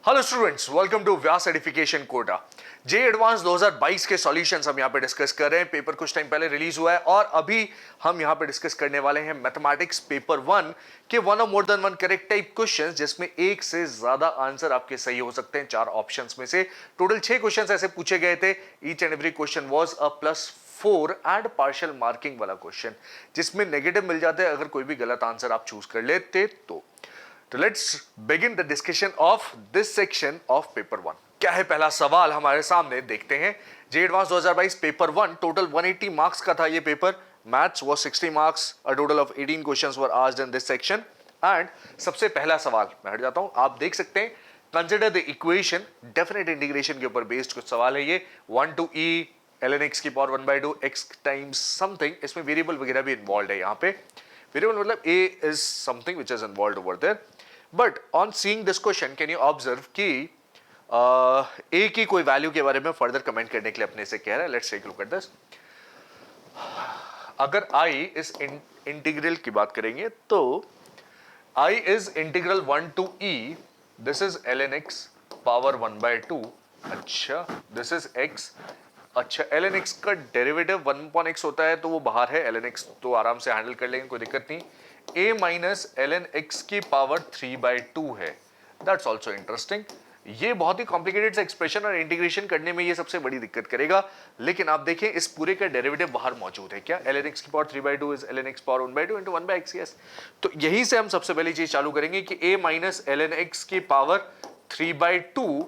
Hello students, welcome to Vyas edification Kota. JEE advance 2022 के solutions हम यहाँ पे डिस्कस कर रहे हैं। पेपर कुछ टाइम पहले रिलीज हुआ है और अभी हम यहाँ पे डिस्कस करने वाले हैं मैथमेटिक्स पेपर 1 के वन और more than one correct type questions, जिसमें एक से ज्यादा आंसर आपके सही हो सकते हैं 4 ऑप्शंस में से। टोटल 6 क्वेश्चंस ऐसे पूछे गए थे। Each and every question was a +4 and partial marking वाला क्वेश्चन, जिसमें नेगेटिव मिल जाते हैं अगर कोई भी गलत आंसर आप चूज कर लेते तो। तो let's begin the discussion of this section of paper 1। क्या है पहला सवाल हमारे सामने, देखते हैं। जे एडवांस 2022 पेपर 1, टोटल 180 मार्क्स का था ये paper. Maths was 60 marks, a total of 18 questions were asked in this section. And सबसे पहला सवाल, मैं हट जाता हूं, आप देख सकते हैं, consider the equation, definite integration के ऊपर बेस्ड कुछ सवाल है ये। 1 to e ln x की पावर 1/2 x टाइम्स समथिंग, इसमें वेरिएबल वगैरह भी इन्वॉल्व है। यहाँ पे वेरिएबल मतलब a is something which is involved over there. But on seeing this question, can you observe कि a की कोई वैल्यू के बारे में फर्दर कमेंट करने के लिए अपने से कह रहा है। Let's take a look at this. अगर i इस इंटीग्रल की बात करेंगे तो i is integral 1 to e, this is ln x power 1/2। अच्छा, दिस इज x। अच्छा, ln x का डेरिवेटिव 1/x होता है तो वो बाहर है, ln x तो आराम से हैंडल कर लेंगे, कोई दिक्कत नहीं। a माइनस ln x की पावर 3/2 है। That's also interesting. ये बहुत ही कॉम्प्लिकेटेड सा एक्सप्रेशन और इंटीग्रेशन करने में ये सबसे बड़ी दिक्कत करेगा। लेकिन आप देखें इस पूरे का डेरिवेटिव बाहर मौजूद है। क्या ln x की power 3/2 is ln x power 1/2 into 1/x। Yes, तो यहीं से हम सबसे पहली चीज चालू करेंगे कि a माइनस ln x की पावर 3/2,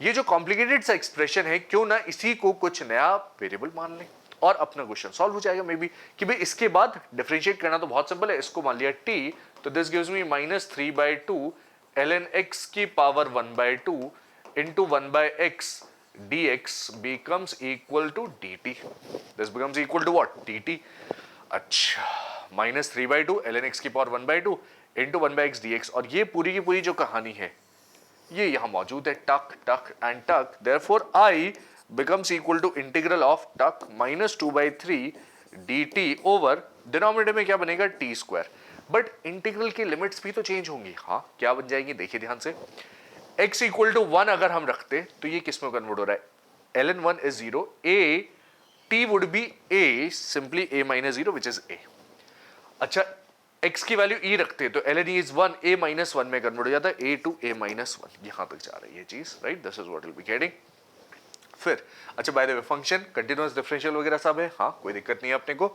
ये जो कॉम्प्लिकेटेड सा एक्सप्रेशन है, क्यों ना इसी को कुछ नया वेरिएबल मान लें और अपना क्वेश्चन सॉल्व हो जाएगा। मे बी कि भाई इसके बाद डिफरेंशिएट करना तो बहुत सिंपल है। इसको मान लिया t, तो this gives me -3/2 ln x की power 1/2 into 1/x dx becomes equal to dt. This becomes equal to what? dt. अच्छा, -3/2 ln x की पावर 1/2 into 1/x dx, और ये पूरी की पूरी जो कहानी है ये यहां मौजूद है, टक टक एंड टक। Therefore i becomes equal to integral of टक -2/3 dt ओवर डिनोमिनेटर में क्या बनेगा, t स्क्वायर। बट इंटीग्रल की लिमिट्स भी तो चेंज होंगी। हाँ, क्या बन जाएंगी, देखिए ध्यान से। x इक्वल टू 1 अगर हम रखते तो ये किस में कन्वर्ट हो रहा है, ln 1 is 0, a t would be a simply a minus 0 which is a। अच्छा, x की वैल्यू e रखते तो ln e is 1, a minus 1 में कन्वर्ट हो जाता है a टू a माइनस 1। यहां तक जा रही है चीज, right. This is what will be getting. फिर अच्छा, by the way function continuous differential वगैरह सब है, हाँ कोई दिक्कत नहीं है अपने को।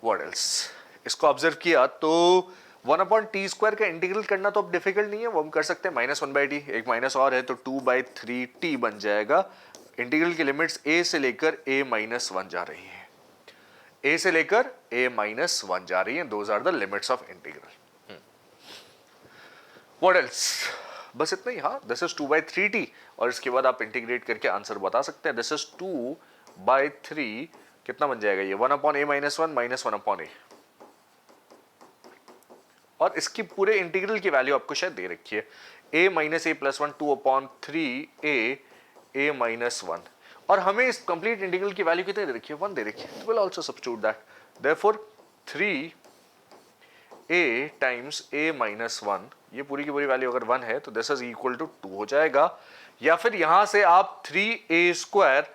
व्हाट एल्स, इसको ऑब्जर्व किया तो 1/t² का इंटीग्रल करना तो अब डिफिकल्ट नहीं है, वो हम कर सकते हैं। -1/t, एक माइनस और है तो 2/3t बन जाएगा। इंटीग्रल की लिमिट्स a से लेकर a-1 जा रही है, a से लेकर a-1 जा रही है। Those are the limits of integral. What else, बस इतना ही। हाँ, दिस इज 2/3t, और इसके बाद आप इंटीग्रेट करके आंसर बता सकते हैं। दिस इज 2/3, कितना बन जाएगा ये, 1/a-1 माइनस 1/a, और इसकी पूरे इंटीग्रल की वैल्यू आपको शायद दे रखी है, a minus a plus 1 2/3 a-1, और हमें इस कंप्लीट इंटीग्रल की वैल्यू कितनी दे रखी है, 1 दे रखी है। Will also substitute that. Therefore 3a times a-1, ये पूरी की पूरी वैल्यू अगर 1 है तो दिस इज इक्वल टू 2 हो जाएगा। या फिर यहां से आप 3a²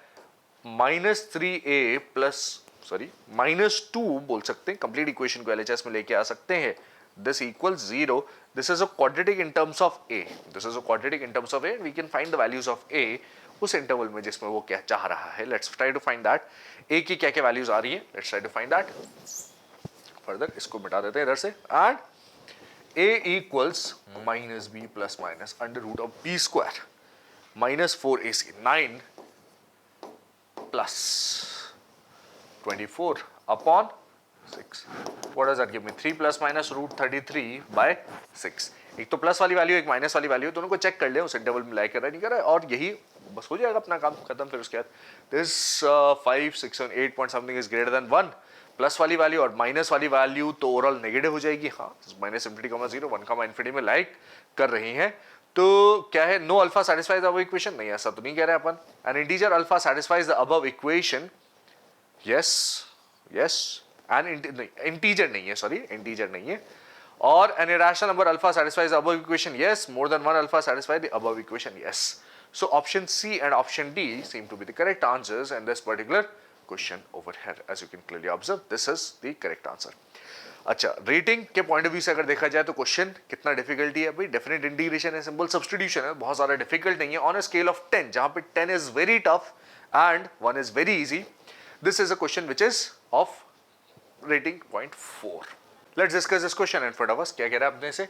माइनस 3a प्लस -2 बोल सकते हैं। कंप्लीट इक्वेशन को LHS में लेके आ सकते हैं। this equals 0. This is a quadratic in terms of a. This is a quadratic in terms of a. We can find the values of a उस interval में जिसमें वो क्या चाह रहा है। Let's try to find that. a की क्या क्या वैल्यूज आ रही है, let's try to find that. Further इसको मिटा देते हैं इधर से, and a equals -b plus minus under root of b square -4ac 9 plus 24 upon 6. What does that give me? 3 plus minus root 33 by 6. एक तो प्लस वाली वैल्यू, एक माइनस वाली वैल्यू, दोनों को चेक कर ले उस इंटरवल में लाइक कर रहा है नहीं कर रहा है, और यही बस हो जाएगा अपना काम खत्म। फिर उसके बाद this 5 6 and 8 point something is greater than 1, plus वाली वैल्यू और माइनस वाली वैल्यू तो ओवरऑल नेगेटिव हो जाएगी। हाँ, minus infinity comma 0 1 comma infinity में लाइक कर रही हैं। तो क्या है, no alpha satisfies the above equation, नहीं ऐसा तो नहीं कह रहे अपन। An integer alpha satisfies the above equation, yes yes. An integer नहीं है, सॉरी इंटीजर नहीं है, Or an irrational number alpha satisfies the above equation? Yes. More than one alpha satisfy the above equation? Yes. So option C and option D seem to be the correct answers in this particular question over here. As you can clearly observe, this is the correct answer. अच्छा, rating के point of view से अगर देखा जाए तो question कितना difficulty है भाई? डेफिनेट इंटीग्रेशन है, सिंपल सब्स्टिट्यूशन है, बहुत ज्यादा डिफिकल्ट नहीं है. ऑन अ स्केल ऑफ 10, जहां पे 10 is very tough and 1 is very easy, this is a question which is of rating 0.4. Let's discuss this question in front of us. क्या कह रहा है अपने से?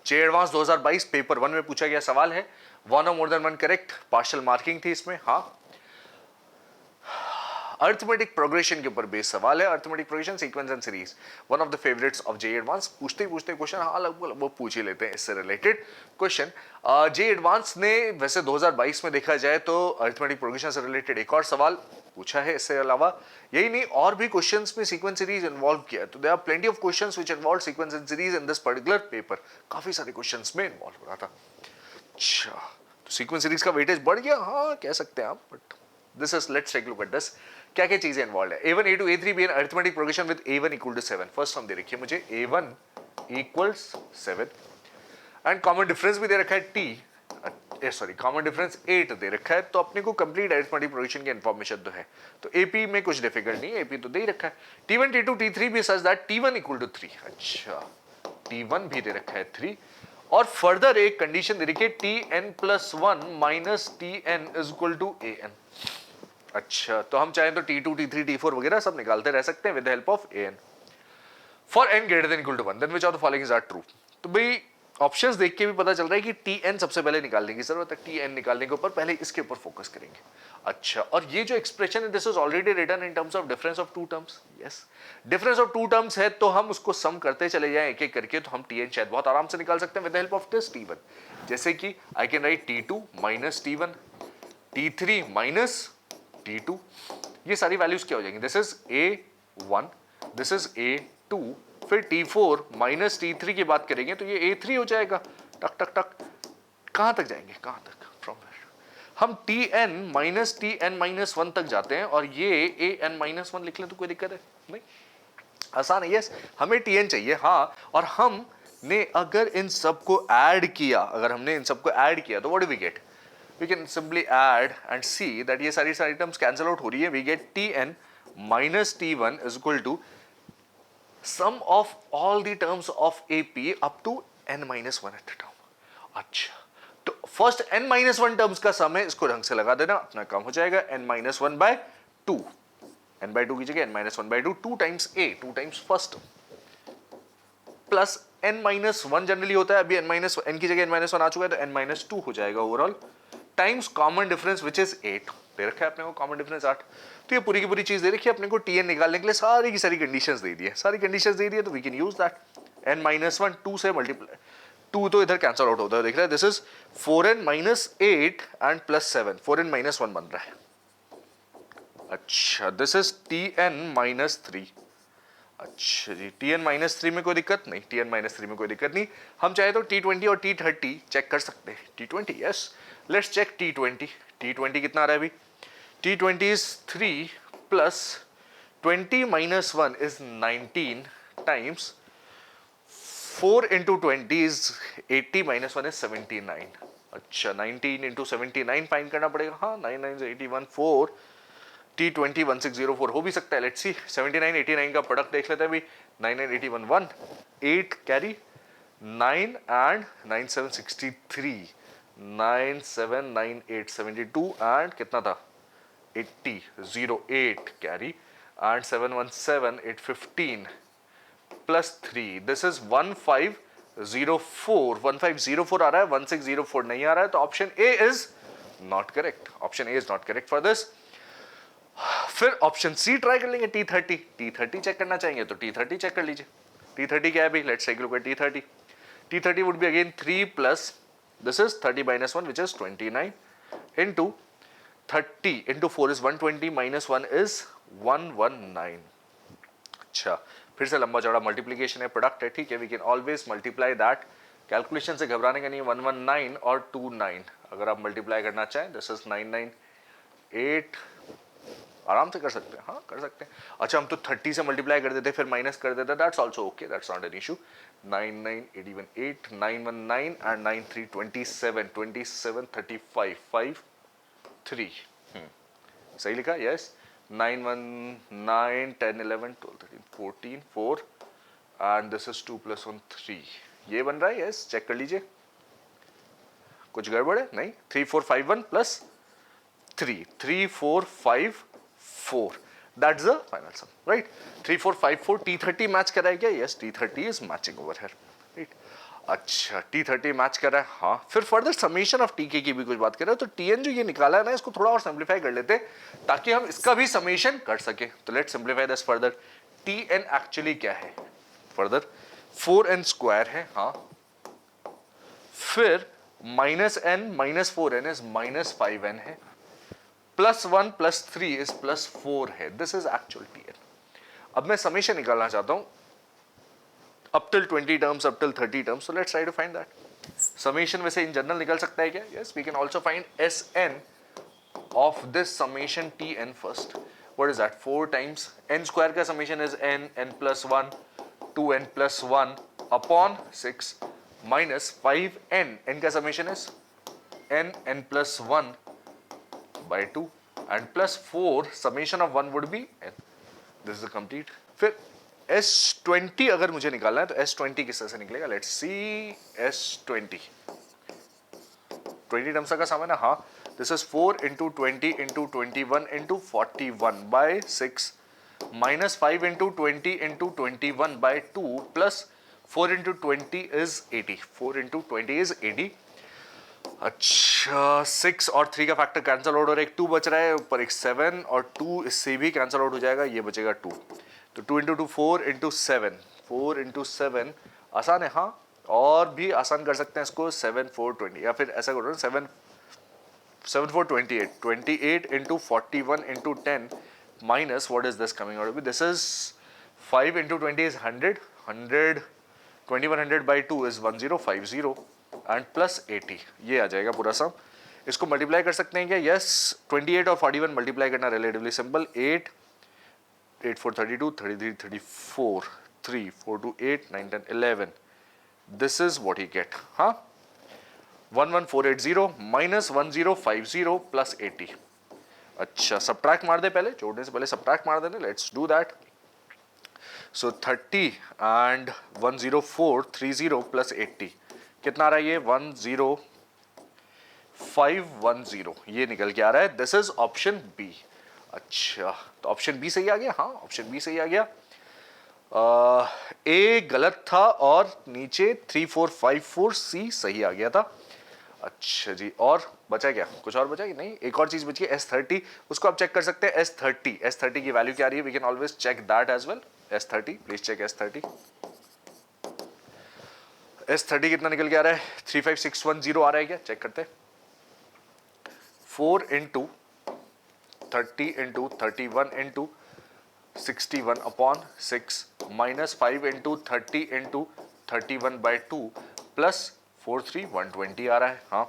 जे एडवांस 2022 पेपर 1 में पूछा गया सवाल है. वन और more than one correct, partial marking थी इसमें. हाँ, अर्थमेटिक प्रोग्रेशन के ऊपर बेस सवाल है. Arithmetic progression, sequence and series, one of the favourites of J advance. पूछते क्वेश्चन हाँ लगभग पूछ ही लेते हैं इससे रिलेटेड क्वेश्चन. जे एडवांस ने वैसे 2022 में देखा जाए तो अर्थमेटिक प्रोग्रेशन से रिलेटेड एक और सवाल पूछा है. इससे अलावा यही नहीं, और भी क्वेश्चंस में सीक्वेंस सीरीज इन्वॉल्व किया है. तो there are plenty of questions which involve sequence and series in this particular paper. काफी सारे क्वेश्चंस में इन्वॉल्व हो रहा था. अच्छा, तो सीक्वेंस सीरीज का वेटेज बढ़ गया, हाँ कह सकते हैं आप. But this is, let's take look at this. क्या क्या चीजें इन्वॉल्व है? A1 A2 A3 be an arithmetic progression with A1 equal to 7. First हम दे रखिए मुझे A1 equals 7 and common difference भी दे रखा है T, सॉरी कॉमन डिफरेंस 8 दे रखा है. तो अपने को कंप्लीट अरिथमेटिक प्रोग्रेशन की इंफॉर्मेशन तो है. तो AP में कुछ डिफिकल्ट नहीं है, AP तो दे ही रखा है. T1 T2 T3 भी such that T1 equal to 3. अच्छा, T1 भी दे रखा है 3. और फर्दर एक कंडीशन दे रखी है Tn+1 minus Tn is equal to An. अच्छा, तो हम चाहें तो T2 T3 T4 वगैरह सब निकालते रह सकते हैं with the help of An. For n greater than equal to 1, then which of the following is are true. तो भाई ऑप्शंस देख के भी पता चल रहा है कि Tn सबसे पहले निकालने की जरूरत है. Tn निकालने के ऊपर पहले इसके ऊपर फोकस करेंगे. अच्छा, और ये जो एक्सप्रेशन है this is already written in terms of difference of two terms. Yes, difference of two terms है तो हम उसको सम करते चले जाएं एक एक करके. तो हम Tn शायद बहुत आराम से निकाल सकते हैं with the help of this T1. जैसे कि I can write T2 minus T1, T3 minus T2. ये सारी वैल्यूज क्या हो जाएंगी? This is A1, this is A2, फिर T4 माइनस T3 की बात करेंगे तो ये A3 हो जाएगा. टक टक टक, कहां तक जाएंगे? कहां तक? फ्रॉम हम Tn माइनस Tn माइनस 1 तक जाते हैं और ये An माइनस 1 लिख लें तो कोई दिक्कत है? नहीं, आसान है. यस, हमें Tn चाहिए. हाँ, और हमने अगर इन सबको ऐड किया, अगर हमने इन सबको ऐड किया तो what do we get? We can simply add and see that ये सारी terms cancel out हो रही है. We get Tn minus T1 is equal to sum of all the terms of AP up to n minus 1 at a term. अच्छा, तो first n minus 1 terms का सम है, इसको ढंग से लगा देना, अपना काम हो जाएगा. n minus 1 by 2, n by 2 की जगह n minus 1 by 2, 2 times A, 2 times first plus n minus 1 generally होता है. अभी n की जगह n minus 1 आ चुका है तो n minus 2 हो जाएगा overall, times common difference which is 8. दे रखा है अपने को कॉमन डिफरेंस 8. तो ये पूरी की पूरी चीज दे रखी है अपने को. Tn निकालने के लिए सारी की सारी कंडीशंस दे दी है, सारी कंडीशंस दे दी है. तो we can use that. n minus 1 2 से मल्टीप्लाई, 2 तो इधर कैंसिल आउट होता है, देख रहा है. This is 4n minus 8 and plus 7, 4n minus 1 बन रहा है. अच्छा, दिस इज Tn minus 3. अच्छा जी, Tn minus 3 में कोई दिक्कत नहीं. Tn minus 3 में कोई दिक्कत नहीं. हम चाहे तो T20 और T30 चेक कर सकते हैं. T20, yes, let's check T20. T20 कितना आ रहा है अभी? T20 is 3 plus 20 minus 1 is 19 times 4 into 20 is 80 minus 1 is 79. अच्छा, 19 into 79 फाइंड करना पड़ेगा. हाँ, 9 9 is 81, 4 T20 1604 हो भी सकता है. लेट्स सी, 79 89 का प्रोडक्ट देख लेते हैं अभी. 9 9 81 1, 8 कैरी, 9 and 9 7 63, 9 7 9 8 72 and कितना था? 80 08 carry and 7 1 7 8 15 plus 3. This is 1504. 1504 आ रहा है, 1604 नहीं आ रहा है. तो option A is not correct. Option A is not correct for this. फिर ऑप्शन सी ट्राई कर लेंगे. T30. T30 चेक करना चाहेंगे तो T30 चेक कर लीजिए. T30 क्या है भाई? Let's take a look at T30. T30 would be again 3 plus, this is 30 minus 1 which is 29 into 30 into 4 is 120 minus 1 is 119. अच्छा, फिर से लंबा चौड़ा मल्टीप्लीकेशन है, प्रोडक्ट है, ठीक है. We can always multiply that. Calculation से घबराने का नहीं. 119 और 29 अगर आप मल्टीप्लाई करना चाहें, दिस इज 998 आराम से कर सकते हैं, हाँ कर सकते हैं। अच्छा हम तो 30 से मल्टीप्लाई कर देते फिर माइनस कर देते, that's also okay, that's not an issue. 9 9 81 8 9 1 9 and 9 3 27 27 35 5 3 सही लिखा, यस। 9 1 9 10 11 12 13 14 4 एंड दिस इज 2 + 1 3, ये बन रहा है, यस चेक कर लीजिए। कुछ गड़बड़ है? नहीं। 3 4 5 1 plus 3 3 4 5 4, that's the final sum, right. 3 4 5 4 T30 match कर रहा है क्या? Yes T30 is matching over here, right. अच्छा T30 मैच कर रहा है, हाँ। फिर फर्दर समेशन ऑफ TK की भी कुछ बात कर रहे हो, तो TN जो ये निकाला है ना, इसको थोड़ा और सिंप्लीफाई कर लेते ताकि हम इसका भी समेशन कर सके। तो let's simplify this further. TN actually क्या है फर्दर? 4n² है, हाँ। फिर -n -4n इज -5n है, +1 + 3 इज +4 है, दिस इज एक्चुअल TN। अब मैं समेशन निकालना चाहता हूं up till 20 terms, up till 30 terms, so let's try to find that. Summation वैसे in general निकल सकता है क्या? Yes, we can also find Sn of this summation Tn first. What is that? 4 times n² का summation is n +1 2n + 1 upon 6 minus 5n, n का summation is n + 1 by 2 and +4 summation of 1 would be n. This is the complete. फिर S20 अगर मुझे निकालना है तो S20 किस तरह से निकलेगा? लेट्स सी S20 20 टर्म्स का सम है ना, हाँ। This is 4 × 20 × 21 × 41 by 6 minus 5 × 20 × 21 by 2 plus 4 × 20 is 80, 4 × 20 is 80। अच्छा 6 और 3 का फैक्टर कैंसिल आउट और एक 2 बच रहा है, ऊपर एक 7 और 2 इससे भी कैंसिल आउट हो जाएगा, ये बचेगा 2। तो 2 × 2 4 × 7, 4 × 7 आसान है, हाँ। और भी आसान कर सकते हैं इसको, 7 4 20, या फिर ऐसा करो 7 7 4 28, 28 × 41 × 10 minus what is this coming out to be? This is 5 × 20 is 100, 100 2100 by 2 is 1050 and plus 80, ये आ जाएगा पूरा सम। इसको मल्टीप्लाई कर सकते हैं क्या? यस 28 और 41 मल्टीप्लाई करना relatively simple. 8 8 4 32 33 34 3 4 2 8 9 10 11, this is what you get, हाँ। 11480 minus 1050 plus 80। अच्छा सब्ट्रैक्ट मार दे पहले, जोड़ने से पहले सब्ट्रैक्ट मार देना, let's do that. So 30 and 10430 plus 80 कितना आ रहा है? ये 10510, ये निकल के आ रहा है। This is option B. अच्छा तो ऑप्शन बी सही आ गया, हाँ ऑप्शन बी सही आ गया। ए गलत था और नीचे 3 4 5 4 सी सही आ गया था। अच्छा जी, और बचा क्या? कुछ और बचा कि नहीं? एक और चीज बची है S30, उसको आप चेक कर सकते हैं। S30 की वैल्यू क्या आ रही है? We can always check that as well. S30 please check S30 कितना निकल के आ रहा है? 35610 आ रहा है क्या? चेक करते हैं। 4 × 30 × 31 × 61 upon 6 minus 5 × 30 × 31 by 2 plus 43120 आ रहा है, हाँ।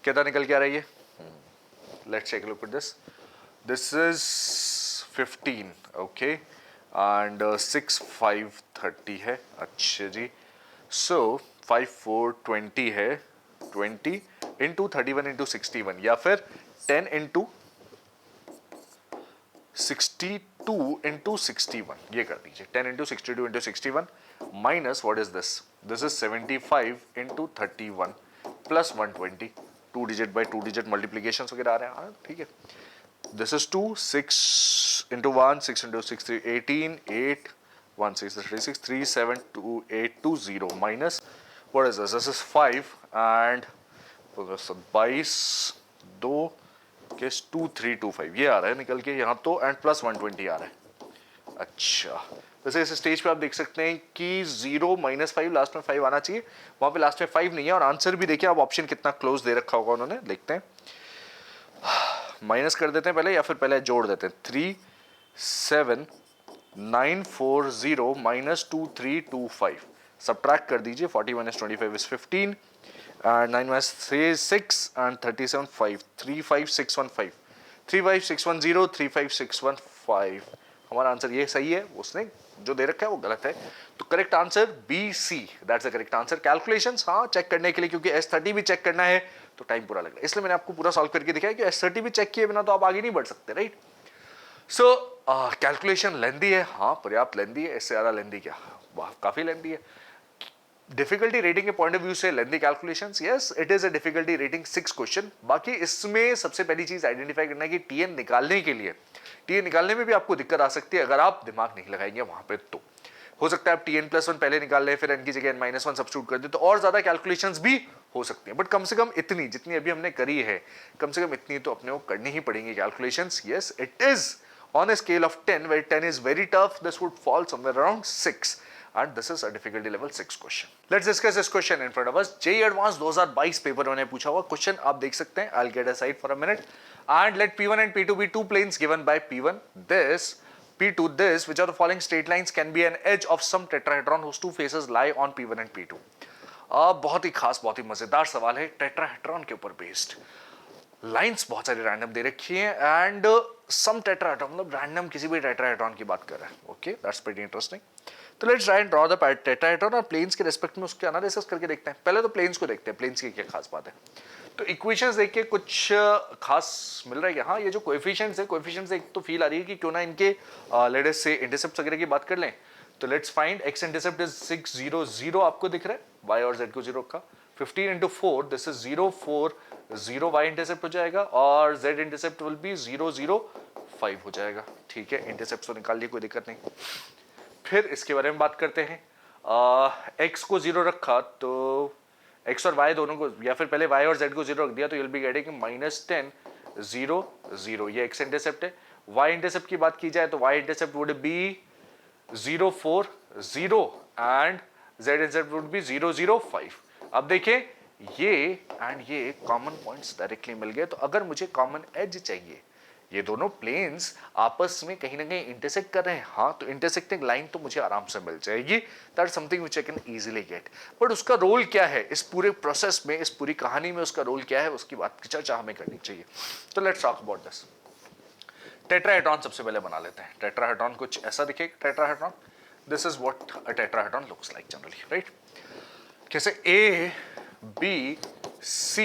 कितना निकल के आ रहा है ये? Let's take a look at this. This is 15, okay, and 6 5 30 है। अच्छा जी, सो 5 4 20 है, 20 × 31 × 61 या फिर 10 × 62 × 61, ये कर दीजिए। 10 × 62 × 61 minus what is this? This is 75 × 31 plus 120, 2 digit bye 2 digit multiplication वगैरह आ रहे हैं, हाँ ठीक है। This is 2 6 × 1 6 × 6 3 18 8 1 6 36 3 7 2 8 2 0 minus what is this? This is 5 and 22 2 case 2325 ये आ रहा है निकल के यहाँ तो, एंड प्लस 120 आ रहा है। अच्छा वैसे इस स्टेज पे आप देख सकते हैं कि 0 -5 लास्ट में 5 आना चाहिए, वहां पे लास्ट में 5 नहीं है। और आंसर भी देखिए आप, ऑप्शन कितना क्लोज दे रखा होगा उन्होंने, देखते हैं। माइनस कर देते हैं पहले या फिर पहले जोड़ देते हैं। 3 7 9 4 0 minus 2 3 2 5, सब्ट्रैक्ट कर दीजिए। 40 minus 25 is 15 and 9 minus 3 is 6 and 37 5 3 5 6 1 5 35610, 35615। हमारा आंसर ये सही है, उसने जो दे रखा है वो गलत है। तो correct answer B C, that's the correct answer. Calculations हाँ चेक करने के लिए, क्योंकि S30 भी चेक करना है तो टाइम पूरा लग रहा है, इसलिए मैंने आपको पूरा सॉल्व करके दिखाया कि S30 भी चेक किए बिना तो आप आगे नहीं बढ़ सकते, राइट। सो कैलकुलेशन लेंदी है, हाँ पर्याप्त लेंदी है, इससे ज्यादा लेंदी क्या, वाह काफी लेंदी है। डिफिकल्टी रेटिंग के पॉइंट ऑफ व्यू से lengthy calculations, yes it is a difficulty rating 6 question. बाकी इसमें सबसे पहली चीज आइडेंटिफाई करना है कि टीएन निकालने के लिए, टीएन निकालने में भी आपको दिक्कत आ सकती है अगर आप दिमाग नहीं लगाएंगे वहां पे। तो हो सकता है आप TN+1 पहले निकाल ले, फिर n की जगह n-1 सब्स्टिट्यूट कर दे, तो और ज्यादा कैलकुलेशंस भी हो सकती हैं। बट कम से कम इतनी जितनी अभी हमने करी है, कम से कम इतनी तो अपने को करनी ही पड़ेंगी calculations. Yes it is on a scale of 10 where 10 is very tough, this would fall somewhere around 6 and this is a difficulty level 6 question. Let's discuss this question in front of us. JEE Advanced 2022 paper में पूछा हुआ question आप देख सकते हैं। I'll get aside for a minute and let P1 and P2 be two planes given by P1 this P2 this which are the following straight lines can be an edge of some tetrahedron whose two faces lie on P1 and P2. बहुत ही खास बहुत ही मजेदार सवाल है, tetrahedron के ऊपर based. Lines बहुत सारी रैंडम दे रखी हैं एंड सम टेट्राहेड्रॉन, मतलब रैंडम किसी भी टेट्राहेड्रॉन की बात कर रहे हैं। Okay that's pretty interesting. तो let's try and draw the tetrahedron और प्लेन्स के रिस्पेक्ट में उसके एनालिसिस करके देखते हैं। पहले तो प्लेन्स को देखते हैं, प्लेन्स की क्या खास बात है। तो इक्वेशंस देख के कुछ खास मिल रहा है कि हाँ ये जो कोएफिशिएंट्स है, कोएफिशिएंट्स एक तो फील आ रही है कि क्यों ना इनके लेट अस से इंटरसेप्ट वगैरह की बात कर लें। तो let's find x intercept is 6 0 0 आपको दिख रहा है, y और z को 0 का 15 into 4 this is 0 4 0 y intercept हो जाएगा और z इंटरसेप्ट विल बी 0 0 5 हो जाएगा। ठीक है, इंटरसेप्ट तो निकाल लिए, कोई दिक्कत नहीं। फिर इसके बारे में बात करते हैं। x को 0 रखा तो x और y दोनों को, या फिर पहले y और z को 0 रख दिया तो you'll be getting -10 0 0, ये x इंटरसेप्ट है। y इंटरसेप्ट की बात की जाए तो y intercept would be 0 4 0 and z intercept would be 0 0 5। अब देखिए ये एंड ये कॉमन पॉइंट्स डायरेक्टली मिल गए, तो अगर मुझे कॉमन एज चाहिए, ये दोनों प्लेन्स आपस में कहीं ना कहीं इंटरसेक्ट कर रहे हैं, हाँ तो इंटरसेक्टिंग लाइन तो मुझे आराम से मिल जाएगी, that something which I can easily get. But उसका रोल क्या है इस पूरे प्रोसेस में, इस पूरी कहानी में उसका रोल क्या है, उसकी बात की चर्चा हमें करनी चाहिए। तो let's talk about this. Tetrahedron सबसे पहले बना लेते हैं। टेट्राहेड्रॉन कुछ ऐसा दिखेगा। Tetrahedron this is what a tetrahedron looks like generally, right. कैसे A B C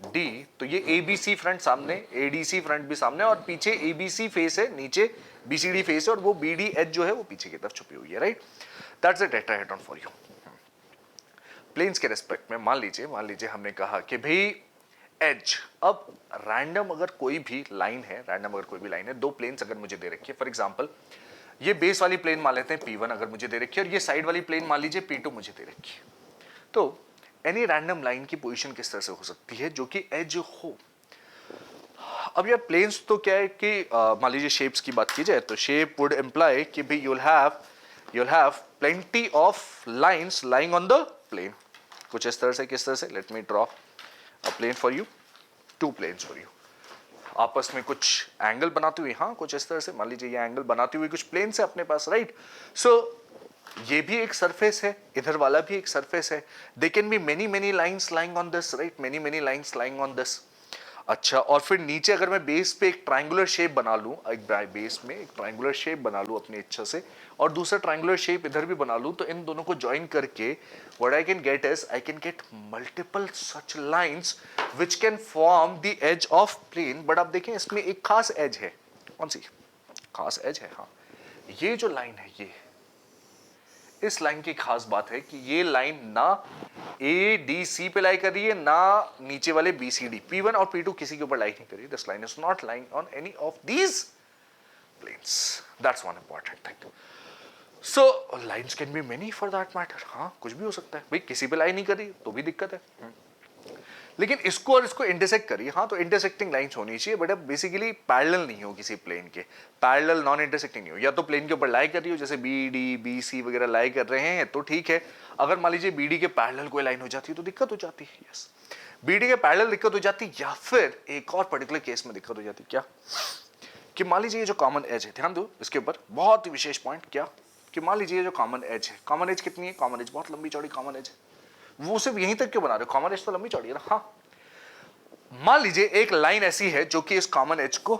D, तो ये ABC फ्रंट सामने, ADC फ्रंट भी सामने और पीछे ABC फेस है, नीचे BCD फेस है और वो BD एज जो है वो पीछे की तरफ छुपी हुई है, right. That's a tetrahedron for you. Planes के रेस्पेक्ट में मान लीजिए हमने कहा कि भाई एज, अब रैंडम अगर कोई भी लाइन है, दो प्लेन्स अगर मुझे दे रखी है, फॉर एग्जांपल ये बेस वाली प्लेन मान लेते हैं P1 अगर मुझे दे रखी है और ये साइड वाली प्लेन मान लीजिए P2 मुझे दे रखी है, तो एनी रैंडम लाइन की पोजीशन किस तरह से हो सकती है जो कि एज हो। अब यार प्लेन्स तो क्या है कि मान लीजिए शेप्स की बात की जाए तो शेप वुड इम्प्लाई कि भाई you'll have plenty of lines lying on the plane, कुछ इस तरह से, किस तरह से, let me draw a plane for you, two planes for you, आपस में कुछ एंगल बनाती हुई, हाँ कुछ इस तरह से, मान लीजिए ये एंगल बनाती हुई कुछ प्लेन्स है अपने पास, राइट। सो ये भी एक सरफेस है, इधर वाला भी एक सरफेस है, they can be many lines lying on this, right, many lines lying on this. अच्छा, और फिर नीचे अगर मैं बेस पे एक ट्रायंगुलर शेप बना लूं, एक बेस में एक ट्रायंगुलर शेप बना लूं अपनी इच्छा से, और दूसरा ट्रायंगुलर शेप इधर भी बना लूं, तो इन दोनों को ज्वाइन करके what I can get is I can get multiple such lines which can form the edge of plane. But आप देखें इसमें एक खास एज है, कौन सी खास एज है, हाँ ये जो लाइन है, ये इस लाइन की खास बात है कि ये लाइन ना ADC पे लाई कर रही है, ना नीचे वाले BCD, P1 और P2 किसी के ऊपर लाई नहीं कर रही। This line is not lying on any of these planes, that's one important thing. So lines can be many for that matter, हाँ कुछ भी हो सकता है, भाई किसी पे लाई नहीं कर रही तो भी दिक्कत है, लेकिन इसको और इसको इंटरसेक्ट करिए, हाँ तो इंटरसेक्टिंग लाइंस होनी चाहिए, बट अब बेसिकली पैरेलल नहीं हो किसी प्लेन के, पैरेलल नॉन इंटरसेक्टिंग नहीं हो, या तो प्लेन के ऊपर लाई कर रही हो जैसे BD BC वगैरह लाई कर रहे हैं तो ठीक है। अगर मान लीजिए BD के पैरेलल कोई लाइन हो जाती है तो दिक्कत हो जाती है, यस BD के पैरेलल दिक्कत हो जाती है, या फिर एक और पर्टिकुलर केस में दिक्कत हो जाती है, क्या कि मान लीजिए ये जो कॉमन एज है, ध्यान दो इसके ऊपर, बहुत ही विशेष पॉइंट, क्या कि मान लीजिए जो कॉमन एज है, कॉमन एज कितनी है, कॉमन एज बहुत लंबी चौड़ी कॉमन एज है, वो सिर्फ यहीं तक क्यों बना रहे हो, कॉमन एज तो लंबी चौड़ी है ना, हाँ मान लीजिए एक लाइन ऐसी है जो कि इस कॉमन एज को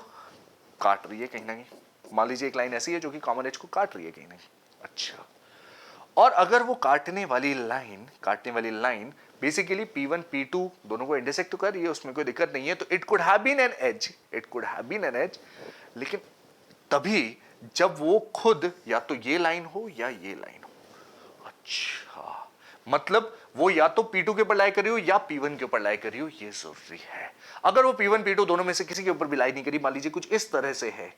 काट रही है कहीं ना कहीं। मान लीजिए एक लाइन ऐसी है जो कि कॉमन एज को काट रही है कहीं ना कहीं। अच्छा, और अगर वो काटने वाली लाइन बेसिकली P1 P2 दोनों को इंटरसेक्ट तो कर रही है, उसमें कोई दिक्कत नहीं है, तो it could have been an edge, लेकिन तभी जब वो खुद या तो ये लाइन हो या ये लाइन हो। अच्छा, मतलब वो या तो P2 के ऊपर लाई कर रही हो या P1 के ऊपर लाई कर रही हो, ये जरूरी है। अगर वो P1 P2 दोनों में से किसी के ऊपर भी लाई नहीं करी, मान लीजिए कुछ इस तरह से है,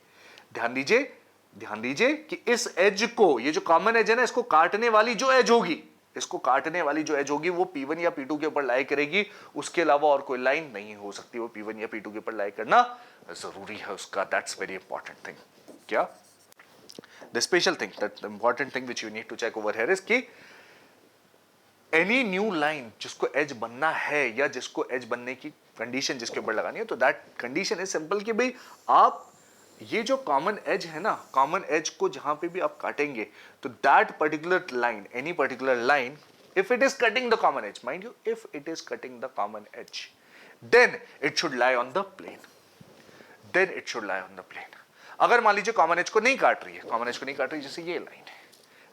ध्यान दीजिए कि इस एज को, ये जो कॉमन एज है ना, इसको काटने वाली जो एज होगी वो P1 या P2 के ऊपर लाई करेगी, उसके अलावा और कोई लाइन नहीं हो सकती। वो P1 या P2 के ऊपर लाई करना जरूरी है उसका। That's very important thing. क्या the special thing, that important thing which you need to check over here is कि एनी न्यू लाइन जिसको एज बनना है या जिसको एज बनने की कंडीशन जिसके ऊपर लगानी है, तो दैट कंडीशन इज सिंपल कि भाई आप ये जो कॉमन एज है ना, कॉमन एज को जहां पे भी आप काटेंगे, तो that particular line, any particular line, if it is cutting the common edge, mind you, if it is cutting the common edge, then it should lie on the plane. अगर मान लीजिए कॉमन एज को नहीं काट रही है, जैसे ये लाइन है,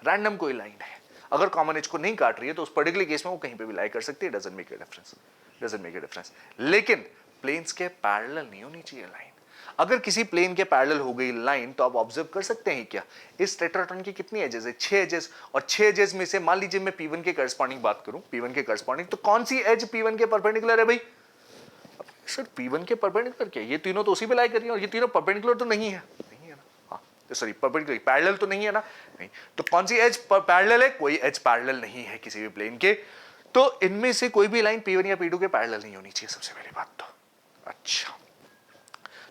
रैंडम कोई लाइन है, अगर कॉमन एज को नहीं काट रही है तो उस पर्टिकुलर केस में वो कहीं पे भी लाई कर सकती है, डजंट मेक ए डिफरेंस। लेकिन प्लेन्स के पैरेलल नहीं होनी चाहिए लाइन। अगर किसी प्लेन के पैरेलल हो गई लाइन, तो आप ऑब्जर्व कर सकते हैं क्या, इस टेट्राहेड्रॉन की कितनी एजेस है, 6 एजेस, और 6 एजेस में से मान लीजिए मैं P1 के करस्पॉन्डिंग बात करूं, तो कौन सी एज P1 के परपेंडिकुलर है भाई? सर P1 के परपेंडिकुलर क्या, ये तीनों तो उसी पे लाई कर रही है, और ये तीनों परपेंडिकुलर तो नहीं है ना, हाँ सॉरी परपेंडिकुलर, पैरेलल तो नहीं है ना, नहीं, तो कौन सी एज पैरेलल है? कोई एज पैरेलल नहीं है किसी भी प्लेन के, तो इनमें से कोई भी लाइन P1 या P2 के पैरेलल नहीं होनी चाहिए, सबसे पहली बात तो। अच्छा,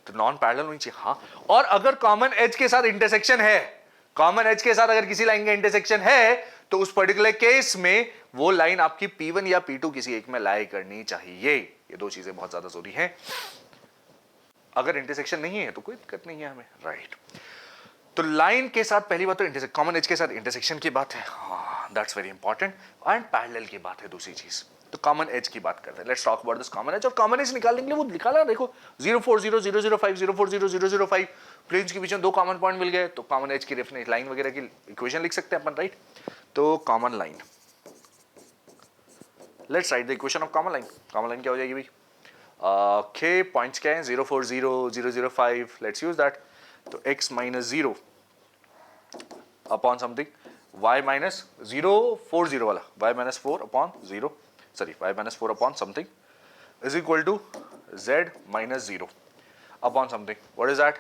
तो नॉन पैरेलल होनी चाहिए, हाँ। और अगर कॉमन एज के साथ इंटरसेक्शन है, अगर किसी लाइन का इंटरसेक्शन है, तो उस पर्टिकुलर केस में वो लाइन आपकी P1 या P2 किसी एक में लाई करनी चाहिए। ये दो चीजें बहुत ज्यादा जरूरी हैं। अगर इंटरसेक्शन नहीं है तो कोई दिक्कत नहीं है हमें, राइट। तो लाइन के साथ पहली बात तो कॉमन एज के साथ इंटरसेक्शन की बात है, हाँ that's very important, and parallel की बात है दूसरी चीज। तो कॉमन एज की बात करते हैं, let's talk about this common edge. और कॉमन एज निकालने के लिए वो निकाला, देखो 0400005 0400005 प्लेन्स के बीच में दो कॉमन पॉइंट मिल गए, तो कॉमन एज की रेफरेंस लाइन वगैरह की इक्वेशन लिख सकते हैं अपन, राइट। तो common line, let's write the equation of common line. Common line क्या हो जाएगी भाई? के पॉइंट्स क्या है, 040 005, लेट्स यूज दैट। तो x minus 0 upon something, y minus 040 वाला, y minus 4 upon 0, sorry y minus 4 upon something is equal to z minus 0 upon something, what is that?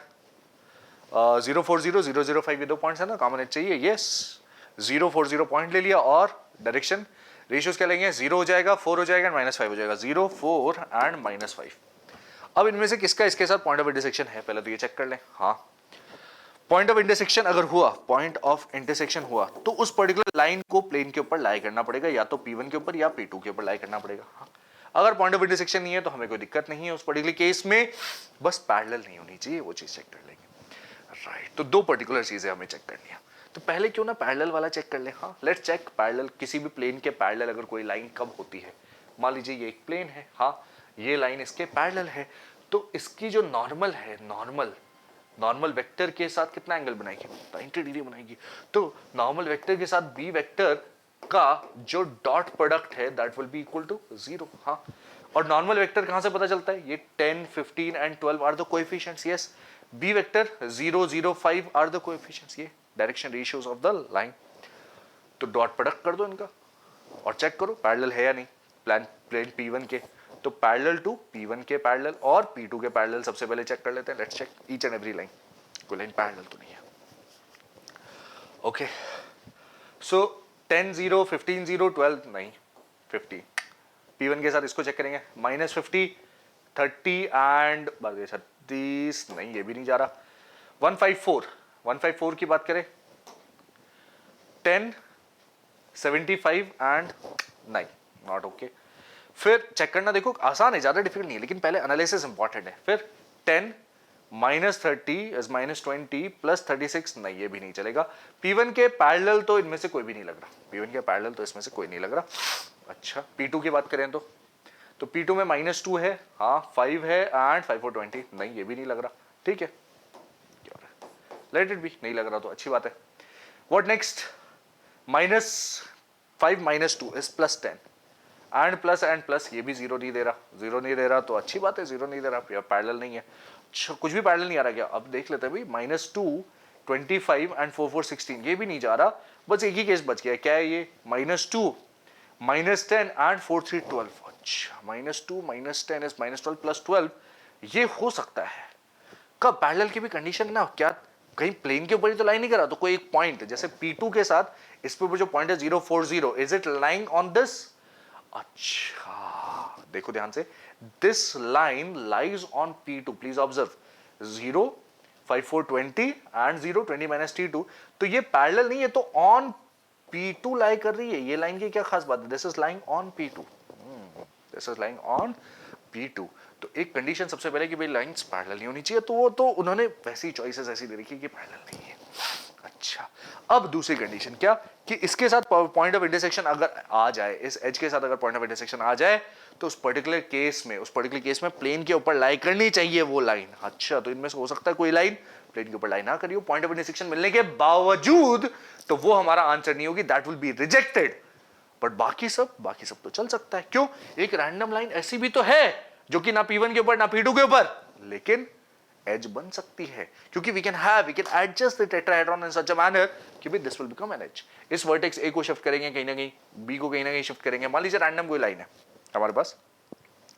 040 005 ये दो पॉइंट्स है ना, कॉमन एज चाहिए, yes. 040 point ले लिया और डायरेक्शन रेशियोज क्या लेंगे, 0 हो जाएगा, 4 हो जाएगा, -5 हो जाएगा, 0 4 एंड -5। अब इनमें से किसका इसके साथ पॉइंट ऑफ इंटरसेक्शन है, पहले तो ये चेक कर लें। हाँ, पॉइंट ऑफ इंटरसेक्शन अगर हुआ, तो उस पर्टिकुलर लाइन को प्लेन के ऊपर लाई करना पड़ेगा, या तो P1 के ऊपर या P2 के ऊपर लाई करना पड़ेगा। हाँ, अगर पॉइंट ऑफ इंटरसेक्शन नहीं है तो हमें कोई दिक्कत नहीं है उस पर्टिकुलर केस में, बस पैरेलल नहीं होनी चाहिए, वो चीज चेक कर लेंगे, राइट। तो दो पर्टिकुलर चीजें हमें चेक करनी है, तो पहले क्यों ना पैरेलल वाला चेक कर ले। हाँ, लेट्स चेक पैरेलल, किसी भी प्लेन के पैरेलल अगर कोई लाइन कब होती है। मान लीजिए ये एक प्लेन है, हाँ, ये लाइन इसके पैरेलल है, तो इसकी जो नॉर्मल है, नॉर्मल वेक्टर के साथ कितना एंगल बनाएगी, 90 डिग्री बनाएगी। तो नॉर्मल वेक्टर के साथ बी वेक्टर का जो डॉट प्रोडक्ट है that will be equal to 0। हाँ, और नॉर्मल वेक्टर कहां से पता चलता है, ये 10 15 and 12 are the coefficients, yes. B vector 0 0 5 are the coefficients, ये direction ratios of the line. तो डॉट प्रोडक्ट कर दो इनका और चेक करो पैरेलल है या नहीं। प्लेन P1 के, तो पैरेलल टू P1 के पैरेलल और P2 के पैरेलल सबसे पहले चेक कर लेते हैं। Let's check each and every line, कोई लाइन पैरेलल तो नहीं है। ओके, सो 10 0 15 0 12 नहीं, 50 P1 के साथ इसको चेक करेंगे, -50 30 एंड 36 नहीं, ये भी नहीं जा रहा। 154 की बात करें, 10 75 एंड 9 नॉट ओके। फिर चेक करना, देखो आसान है, ज्यादा डिफिकल्ट नहीं है, लेकिन पहले एनालिसिस इंपॉर्टेंट है। फिर 10 -30 इज -20 +36 नहीं, ये भी नहीं चलेगा। P1 के पैरेलल तो इनमें से कोई भी नहीं लग रहा, P1 के पैरेलल तो इसमें से कोई नहीं लग रहा। अच्छा, P2 की बात करें तो P2 में -2 है, हाँ 5 है एंड 5 4 20 नहीं, ये भी नहीं लग रहा। ठीक है, लेट इट बी, नहीं लग रहा तो अच्छी बात है. What next? -5 - 2 is +10 and plus ये भी जीरो नहीं दे रहा तो अच्छी बात है, जीरो नहीं दे रहा, पैरेलल नहीं है. कुछ भी पैरेलल नहीं आ रहा क्या? अब देख लेते हैं भाई. -2 25 एंड 4 4 16 ये भी नहीं जा रहा, बस एक ही केस बच गया. क्या है ये? -2 -10 एंड 4 3 12. अच्छा, -2 -10 इज -12 + 12. ये हो सकता है. कब? पैरेलल की भी कंडीशन ना, क्या कहीं प्लेन के ऊपर ही तो लाइन नहीं करा, तो कोई एक पॉइंट जैसे P2 के साथ इस पे जो पॉइंट है 0 4 0, is it lying on this? अच्छा देखो ध्यान से, this line lies on P2. Please observe 0 5 4 20 and 0 20 - T2. तो ये पैरेलल नहीं है, तो ऑन P2 लाई कर रही है. ये लाइन की क्या खास बात है? This is lying on P2. This is lying on P2. तो एक कंडीशन सबसे पहले कि भाई लाइंस पैरेलल नहीं होनी चाहिए, तो वो तो उन्होंने वैसी चॉइसेस ऐसी दे रखी कि पैरेलल नहीं है. अच्छा, अब दूसरी कंडीशन क्या कि इसके साथ पॉइंट ऑफ इंटरसेक्शन अगर आ जाए, इस एज के साथ अगर पॉइंट ऑफ इंटरसेक्शन आ जाए, तो उस पर्टिकुलर केस में प्लेन के ऊपर लाई करनी चाहिए वो लाइन. अच्छा, तो इनमें से हो सकता है कोई लाइन प्लेन के ऊपर लाई ना करियो पॉइंट ऑफ इंटरसेक्शन मिलने के बावजूद, तो वो हमारा आंसर नहीं होगी, that will be rejected. But बाकी सब तो चल सकता है. क्यों? एक रैंडम लाइन ऐसी भी तो है जो कि ना P1 के ऊपर ना P2 के ऊपर, लेकिन एज बन सकती है, क्योंकि we can adjust the tetrahedron in such a manner कि भी this will become an edge. इस वर्टेक्स ए को शिफ्ट करेंगे कहीं ना कहीं, बी को कहीं ना कहीं शिफ्ट करेंगे. मान लीजिए रैंडम कोई लाइन है हमारे पास.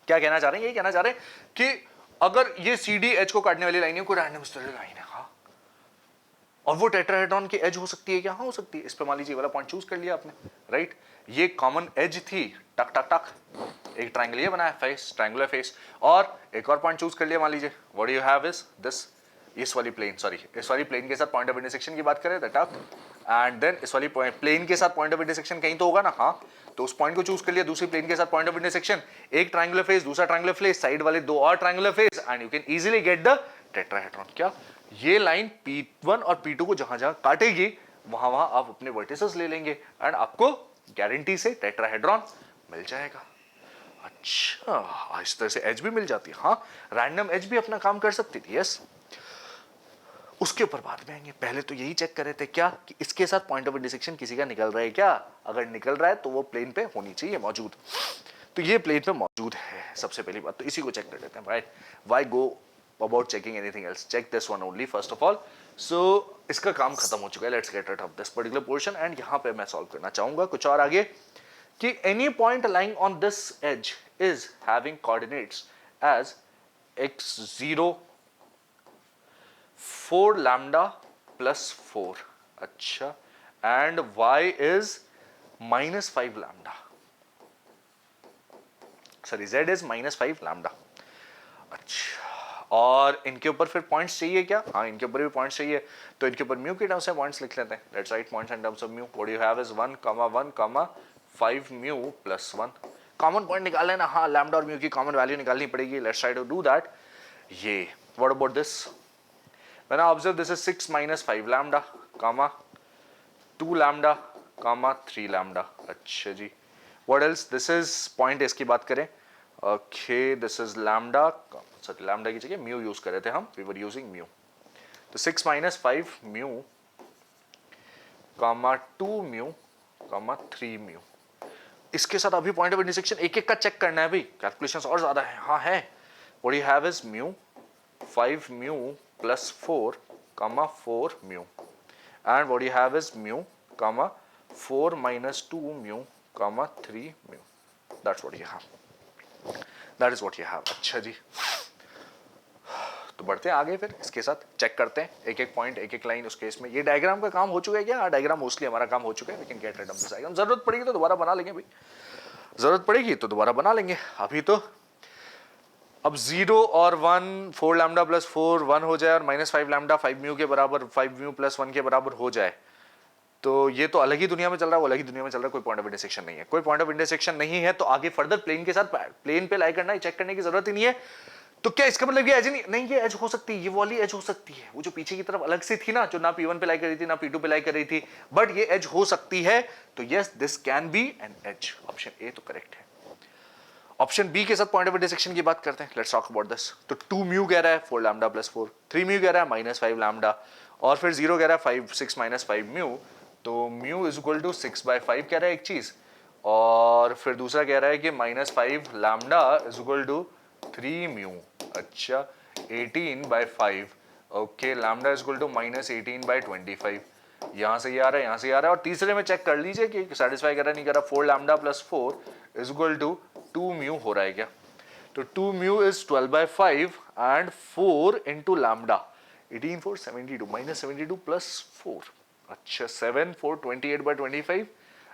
क्या कहना चाह रहे हैं? यही कहना चाह रहे हैं कि अगर ये CD एज को काटने वाली लाइन है, कोई रैंडम इस तरह लाइन है, हाँ, और वो टेट्राहेड्रॉन की एज हो सकती है क्या? हाँ हो सकती है. इस पे मान लीजिए वाला पॉइंट चूज कर लिया आपने, राइट. ये कॉमन एज थी, टक टक टक, एक ट्रायंगल ये बनाया, फेस, ट्रायंगुलर फेस, और एक और पॉइंट चूज कर लिया. मान लीजिए what you have is this, इस वाली प्लेन के साथ पॉइंट ऑफ इंटरसेक्शन की बात करें, टक, एंड देन इस वाली प्लेन के साथ पॉइंट ऑफ इंटरसेक्शन कहीं तो होगा ना, हाँ, तो उस पॉइंट को चूज कर लिया. दूसरी प्लेन के साथ पॉइंट ऑफ इंटरसेक्शन, एक ट्रायंगुलर फेस, दूसरा ट्रायंगुलर फेस, साइड वाले दो और triangular face, and you can easily get the tetrahedron. क्या ये लाइन P1 और P2 को जहां जहां काटेगी, वहां वहां आप अपने वर्टिसेस ले लेंगे एंड आपको गारंटी से टेट्राहेड्रॉन मिल जाएगा. अच्छा, इस तरह से एज भी मिल जाती है. हाँ, रैंडम एज भी अपना काम कर सकती थी. यस, उसके ऊपर बाद में आएंगे. पहले तो यही चेक कर रहे थे क्या कि इसके साथ पॉइंट ऑफ इंटरसेक्शन किसी का निकल रहा है क्या. अगर निकल रहा है तो वो प्लेन पे होनी चाहिए मौजूद, तो ये प्लेन पे मौजूद है. सबसे पहली बात तो इसी को चेक कर लेते हैं. Right, why go about checking anything else, check this one only first of all. So इसका काम खत्म हो चुका है. Let's get rid of this particular portion and यहाँ पे मैं solve करना चाहूंगा कुछ और आगे कि any point lying on this edge is having coordinates as x0 4 lambda plus 4. अच्छा, and y is -5 lambda. Sorry, z is -5 lambda. अच्छा, और इनके ऊपर फिर पॉइंट्स चाहिए क्या? हाँ, इनके ऊपर भी पॉइंट्स चाहिए, तो इनके ऊपर म्यू के टर्म्स में पॉइंट्स लिख लेते हैं. Let's write points in terms of mu. What you have is 1, 1, 5 mu plus 1. Common point निकालना है ना, हाँ, लैम्डा और म्यू की कॉमन वैल्यू निकालनी पड़ेगी. Let's try to do that. ये what about this? When I observe this is 6 - 5 lambda, 2 lambda, 3 lambda. अच्छा जी, what else? This is point, इसकी बात करें. Okay, this is lambda, sorry lambda की जगह म्यू यूज कर रहे थे हम, वी वर यूजिंग म्यू. तो 6 - 5 म्यू, 2 म्यू, 3 म्यू. इसके साथ अभी पॉइंट ऑफ इंटरसेक्शन एक एक का चेक करना है भाई, कैलकुलेशंस और ज्यादा है. हाँ है. What you have is mu, 5 mu plus 4, 4 mu, and what you have is mu, 4 - 2 mu, 3 mu. That's what you have. That is what you have. अच्छा जी, तो बढ़ते हैं आगे, फिर इसके साथ चेक करते हैं एक एक पॉइंट, एक एक लाइन. उस केस में ये डायग्राम का काम हो चुका है क्या? डायग्राम मोस्टली हमारा काम हो चुका है. We can get rid of this diagram. जरूरत पड़ेगी तो दोबारा बना लेंगे भाई, जरूरत पड़ेगी तो दोबारा बना लेंगे. अभी तो अब 0 और 1, 4 लैम्डा प्लस 4 1 हो जाए, और -5 लैम्डा 5 म्यू के बराबर, 5 म्यू प्लस 1 के बराबर हो जाए, तो ये तो अलग ही दुनिया में चल रहा है, वो अलग ही दुनिया में चल रहा है. कोई पॉइंट ऑफ इंटरसेक्शन नहीं है, कोई पॉइंट ऑफ इंटरसेक्शन नहीं है, तो आगे फर्दर प्लेन के साथ प्लेन पे लाई करना है, चेक करने की जरूरत ही नहीं है. तो क्या इसका मतलब ये एज नहीं, ये एज हो सकती है, ये वाली एज हो सकती है, वो जो पीछे की तरफ अलग से थी ना, जो ना P1 पे लाई कर रही थी ना P2 पे लाई कर रही थी, बट ये एज हो सकती है. तो yes, this can be an edge. Option A तो करेक्ट है. ऑप्शन बी के साथ पॉइंट ऑफ इंटरसेक्शन की बात करते हैं. Let's talk about this. तो 2 म्यू कह रहा है 4 लैम्डा प्लस 4, 3 म्यू कह रहा है -5 लैम्डा, और फिर 0 कह रहा है 5 6 माइनस 5 म्यू, तो म्यू इज इक्वल टू 6/5 कह रहा है एक चीज, और फिर दूसरा कह रहा है कि -5 lambda is equal to 3 mu. अच्छा 18/5, okay lambda is equal to -18/25, यहाँ से ये आ रहा है, यहाँ से आ रहा है। और तीसरे में चेक कर लीजिए कि सेटिस्फाई कर रहा नहीं कर रहा। 4 lambda plus 4 is equal to 2 mu हो रहा है क्या? तो 2 mu is 12/5 and 4 into lambda 18 4 72 -72 plus 4, अच्छा 7 4 28/25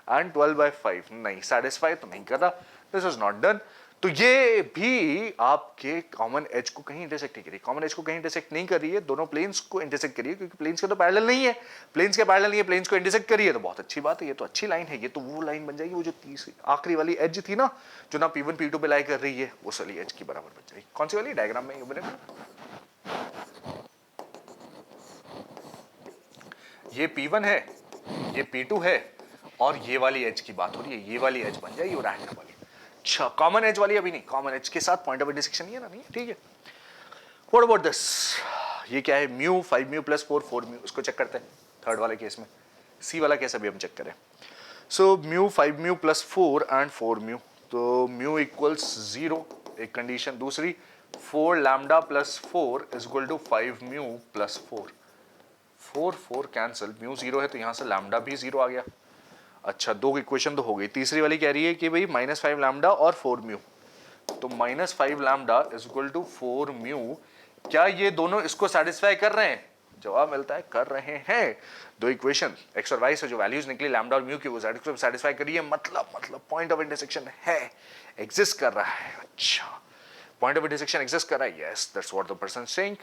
एंड 12/5, नहीं सेटिस्फाई तो नहीं कर रहा, दिस इज नॉट डन। तो ये भी आपके कॉमन एज को कहीं इंटरसेक्ट नहीं करी, कॉमन एज को कहीं इंटरसेक्ट नहीं कर रही है, दोनों प्लेन्स को इंटरसेक्ट करिए, क्योंकि प्लेन्स के तो पैरेलल नहीं है, प्लेन्स के पैरेलल नहीं है, प्लेन्स को इंटरसेक्ट करिए तो बहुत अच्छी बात है, ये तो अच्छी लाइन है, ये तो वो लाइन बन जाएगी, वो जो तीसरी आखिरी वाली एज थी ना जो ना P1 P2 पे लाई कर रही है, उस वाली एज की बराबर बन जाएगी। कौन सी वाली डायग्राम में बने, ये P1 है, ये P2 है, और ये वाली एज की बात हो रही है, ये वाली एज बन जाएगी वो रैंडम वाली। अच्छा कॉमन एज वाली अभी नहीं, कॉमन एज के साथ पॉइंट ऑफ इंटरसेक्शन है ना, नहीं ठीक है। व्हाट अबाउट दिस, ये क्या है, म्यू 5 म्यू प्लस 4 4 म्यू, इसको चेक करते हैं थर्ड वाले केस में। सी वाला केस अभी हम चेक करें। So mu 5 mu plus 4 and 4 mu, तो म्यू इक्वल्स 0 एक कंडीशन, दूसरी 4 lambda plus 4 is equal to 5 mu plus 4, 4 4 cancel, mu 0 है तो यहाँ से लैम्डा भी 0 आ गया। अच्छा दो इक्वेशन तो हो गई, तीसरी वाली कह रही है कि भाई -5 लैम्डा और 4 म्यू, तो -5 lambda is equal to 4 mu, क्या ये दोनों इसको सेटिस्फाई कर रहे हैं? जवाब मिलता है कर रहे हैं। दो इक्वेशन एक्स और वाई से जो वैल्यूज निकली लैम्डा और म्यू की, वो सेटिस्फाई करिए, मतलब पॉइंट ऑफ इंटरसेक्शन है, एग्जिस्ट कर रहा है। अच्छा पॉइंट ऑफ इंटरसेक्शन एग्जिस्ट कर रहा है, yes that's what the person saying.